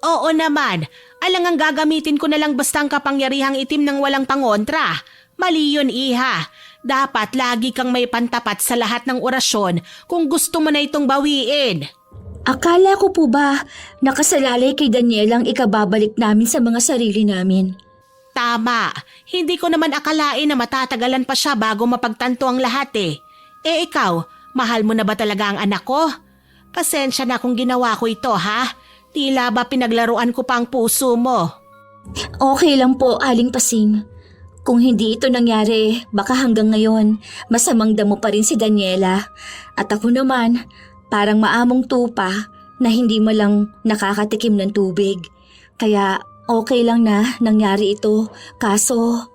Oo naman, alangang gagamitin ko na lang basta ang kapangyarihang itim ng walang pangontra. Mali yun, Iha. Dapat lagi kang may pantapat sa lahat ng orasyon kung gusto mo na itong bawiin. Akala ko po ba nakasalalay kay Daniela ang ikababalik namin sa mga sarili namin? Tama, hindi ko naman akalain na matatagalan pa siya bago mapagtanto ang lahat eh. Eh ikaw, mahal mo na ba talaga ang anak ko? Pasensya na kung ginawa ko ito ha. Tila ba pinaglaruan ko pa ang puso mo? Okay lang po, Aling Pasing. Kung hindi ito nangyari, baka hanggang ngayon, masamang damo pa rin si Daniela. At ako naman, parang maamong tupa na hindi mo lang nakakatikim ng tubig. Kaya okay lang na nangyari ito. Kaso,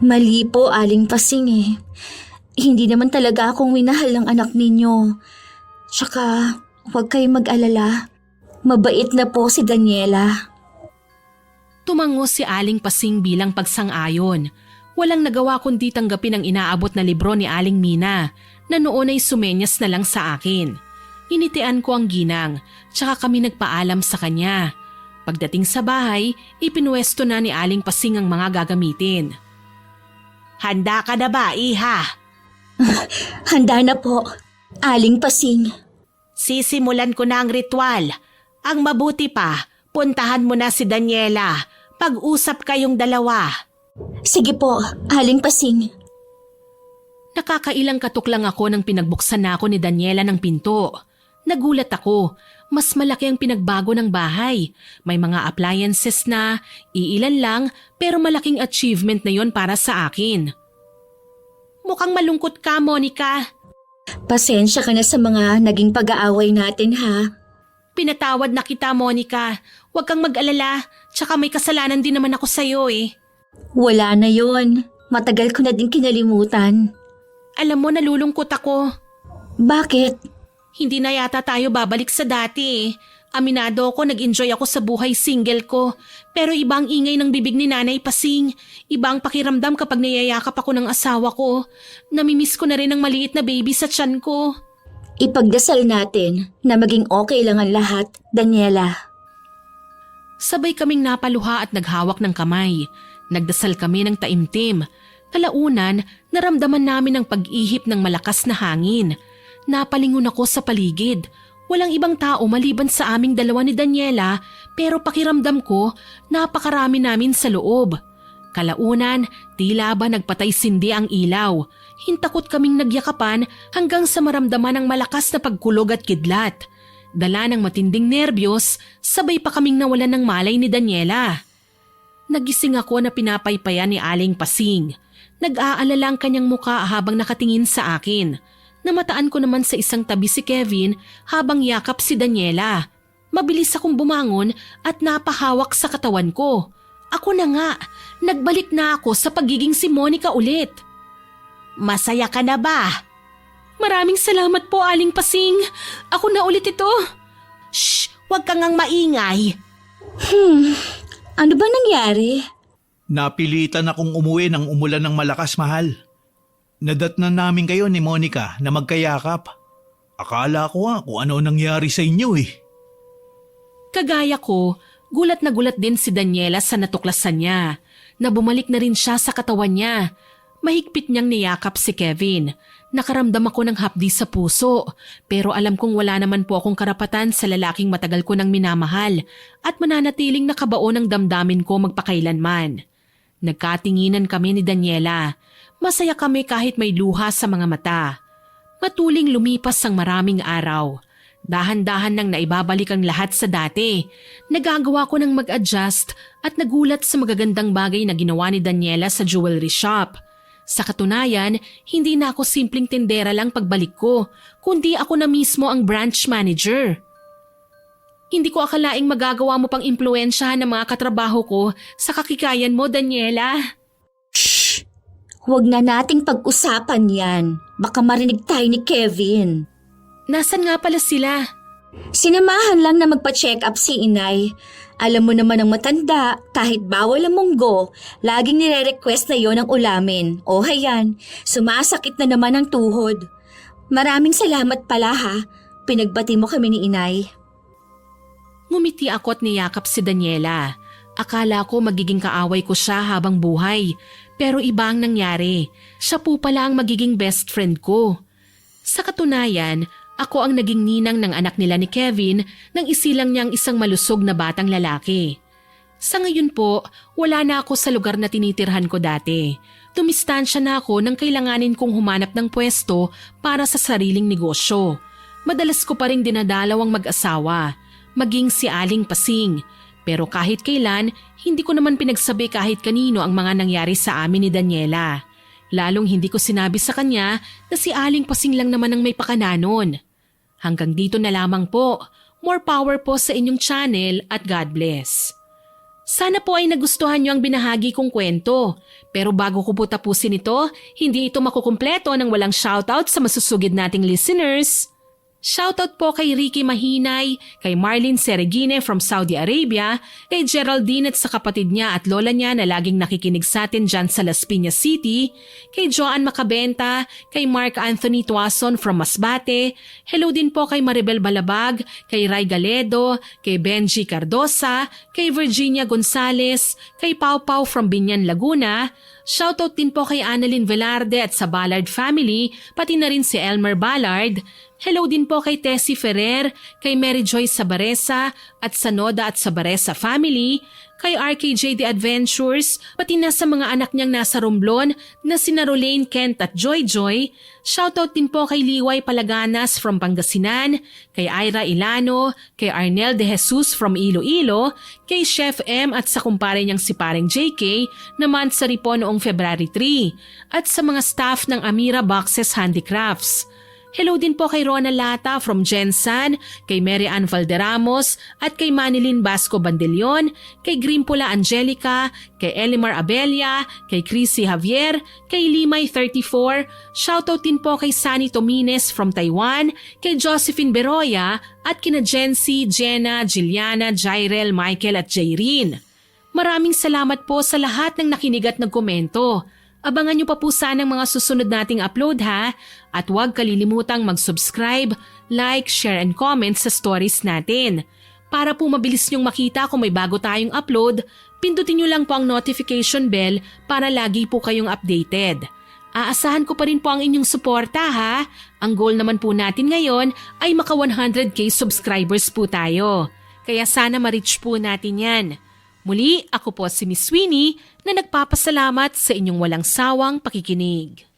mali po, Aling Pasing eh. Hindi naman talaga akong minahal ng anak ninyo. Tsaka, huwag kayong mag-alala. Mabait na po si Daniela. Tumango si Aling Pasing bilang pagsang-ayon. Walang nagawa kundi tanggapin ang inaabot na libro ni Aling Mina na noon ay sumenyas na lang sa akin. Initian ko ang ginang, tsaka kami nagpaalam sa kanya. Pagdating sa bahay, ipinuwesto na ni Aling Pasing ang mga gagamitin. Handa ka na ba, Iha? Handa na po, Aling Pasing. Sisimulan ko na ang ritual. Ang mabuti pa, puntahan mo na si Daniela. Pag-usap kayong dalawa. Sige po, Aling Pasing. Nakakailang katok lang ako nang pinagbuksan na ako ni Daniela ng pinto. Nagulat ako, mas malaki ang pinagbago ng bahay. May mga appliances na, iilan lang pero malaking achievement na yon para sa akin. Mukhang malungkot ka, Monica. Pasensya ka na sa mga naging pag-aaway natin ha. Pinatawad na kita, Monica. Huwag kang mag-alala, tsaka may kasalanan din naman ako sa'yo eh. Wala na yon. Matagal ko na din kinalimutan. Alam mo, nalulungkot ako. Bakit? Hindi na yata tayo babalik sa dati eh. Aminado ako, nag-enjoy ako sa buhay single ko. Pero ibang ingay ng bibig ni Nanay Pasing. Ibang pakiramdam kapag niyayakap ako ng asawa ko. Namimiss ko na rin ang maliit na baby sa tiyan ko. Ipagdasal natin na maging okay lang ang lahat, Daniela. Sabay kaming napaluha at naghawak ng kamay. Nagdasal kami ng taimtim. Kalaunan, naramdaman namin ang pag-ihip ng malakas na hangin. Napalingon ako sa paligid. Walang ibang tao maliban sa aming dalawa ni Daniela pero pakiramdam ko napakarami namin sa loob. Kalaunan, tila ba nagpatay sindi ang ilaw. Hintakot kaming nagyakapan hanggang sa maramdaman ang malakas na pagkulog at kidlat. Dala ng matinding nerbiyos, sabay pa kaming nawalan ng malay ni Daniela. Nagising ako na pinapaypayan ni Aling Pasing. Nag-aalala ang kanyang muka habang nakatingin sa akin. Namataan ko naman sa isang tabi si Kevin habang yakap si Daniela. Mabilis akong bumangon at napahawak sa katawan ko. Ako na nga, nagbalik na ako sa pagiging si Monica ulit. Masaya ka na ba? Maraming salamat po, Aling Pasing. Ako na ulit ito. Shh! Huwag kang ngang maingay. Ano ba nangyari? Napilitan akong umuwi nang umulan ng malakas, mahal. Nadatnan namin kayo ni Monica na magkayakap. Akala ko kung ano nangyari sa inyo eh. Kagaya ko, gulat na gulat din si Daniela sa natuklasan niya, na bumalik na rin siya sa katawan niya. Mahigpit niyang niyakap si Kevin. Nakaramdam ako ng hapdi sa puso, pero alam kong wala naman po akong karapatan sa lalaking matagal ko nang minamahal at mananatiling nakabaon ang damdamin ko magpakailanman. Nagkatinginan kami ni Daniela. Masaya kami kahit may luha sa mga mata. Matuling lumipas ang maraming araw. Dahan-dahan nang naibabalik ang lahat sa dati. Nagagawa ko ng mag-adjust at nagulat sa magagandang bagay na ginawa ni Daniela sa jewelry shop. Sa katunayan, hindi na ako simpleng tindera lang pagbalik ko, kundi ako na mismo ang branch manager. Hindi ko akalaing magagawa mo pang impluwensyahan ng mga katrabaho ko sa kakikayan mo, Daniela. Shh! Huwag na nating pag-usapan yan. Baka marinig tayo ni Kevin. Nasaan nga pala sila? Sinamahan lang na magpa-check up si inay. Alam mo naman ang matanda, kahit bawal ang munggo, laging nire-request na yon ang ulamin. O hayan, sumasakit na naman ang tuhod. Maraming salamat pala ha, pinagbati mo kami ni inay. Ngumiti ako at niyakap si Daniela. Akala ko magiging kaaway ko siya habang buhay, pero iba ang nangyari. Siya po pala ang magiging best friend ko. Sa katunayan, Ako ang naging ninang ng anak nila ni Kevin nang isilang niyang isang malusog na batang lalaki. Sa ngayon po, wala na ako sa lugar na tinitirhan ko dati. Tumistansya na ako nang kailanganin kong humanap ng pwesto para sa sariling negosyo. Madalas ko pa ring dinadalaw ang mag-asawa, maging si Aling Pasing. Pero kahit kailan, hindi ko naman pinagsabi kahit kanino ang mga nangyari sa amin ni Daniela. Lalong hindi ko sinabi sa kanya na si Aling Pasing lang naman ang may pakananon. Hanggang dito na lamang po. More power po sa inyong channel at God bless. Sana po ay nagustuhan niyo ang binahagi kong kwento. Pero bago ko po tapusin ito, hindi ito makukumpleto nang walang shoutout sa masusugid nating listeners. Shoutout po kay Ricky Mahinay, kay Marlene Seregine from Saudi Arabia, kay Geraldine at sa kapatid niya at lola niya na laging nakikinig sa atin dyan sa Las Piñas City, kay Joanne Macabenta, kay Mark Anthony Tuason from Masbate, hello din po kay Maribel Balabag, kay Ray Galedo, kay Benji Cardosa, kay Virginia Gonzales, kay Pau Pau from Binyan, Laguna, shoutout din po kay Annalyn Velarde at sa Ballard family, pati na rin si Elmer Ballard. Hello din po kay Tessie Ferrer, kay Mary Joyce Sabaresa at sa Noda at Sabaresa family, kay RKJ The Adventures, pati na sa mga anak niyang nasa Romblon na sina Rolane, Kent at Joy Joy. Shoutout din po kay Liway Palaganas from Pangasinan, kay Ira Ilano, kay Arnel De Jesus from Iloilo, kay Chef M at sa kumpare niyang si Pareng JK na mansari po noong February 3, at sa mga staff ng Amira Boxes Handicrafts. Hello din po kay Rona Lata from Jensan, kay Mary Ann Valderamos at kay Manilyn Basco Bandelion, kay Grimpula Angelica, kay Elimar Abelia, kay Chrissy Javier, kay Limay 34, shoutout din po kay Sunny Tomines from Taiwan, kay Josephine Beroya at kina Jency, Jenna, Jiliana, Jairel, Michael at Jaireen. Maraming salamat po sa lahat ng nakinig at nagkomento. Abangan niyo pa po sana ang mga susunod nating upload ha, at huwag kalilimutang mag-subscribe, like, share and comment sa stories natin. Para po mabilis niyong makita kung may bago tayong upload, pindutin niyo lang po ang notification bell para lagi po kayong updated. Aasahan ko pa rin po ang inyong suporta ha. Ang goal naman po natin ngayon ay maka 100k subscribers po tayo. Kaya sana ma-reach po natin yan. Muli, ako po si Miss Winnie na nagpapasalamat sa inyong walang sawang pakikinig.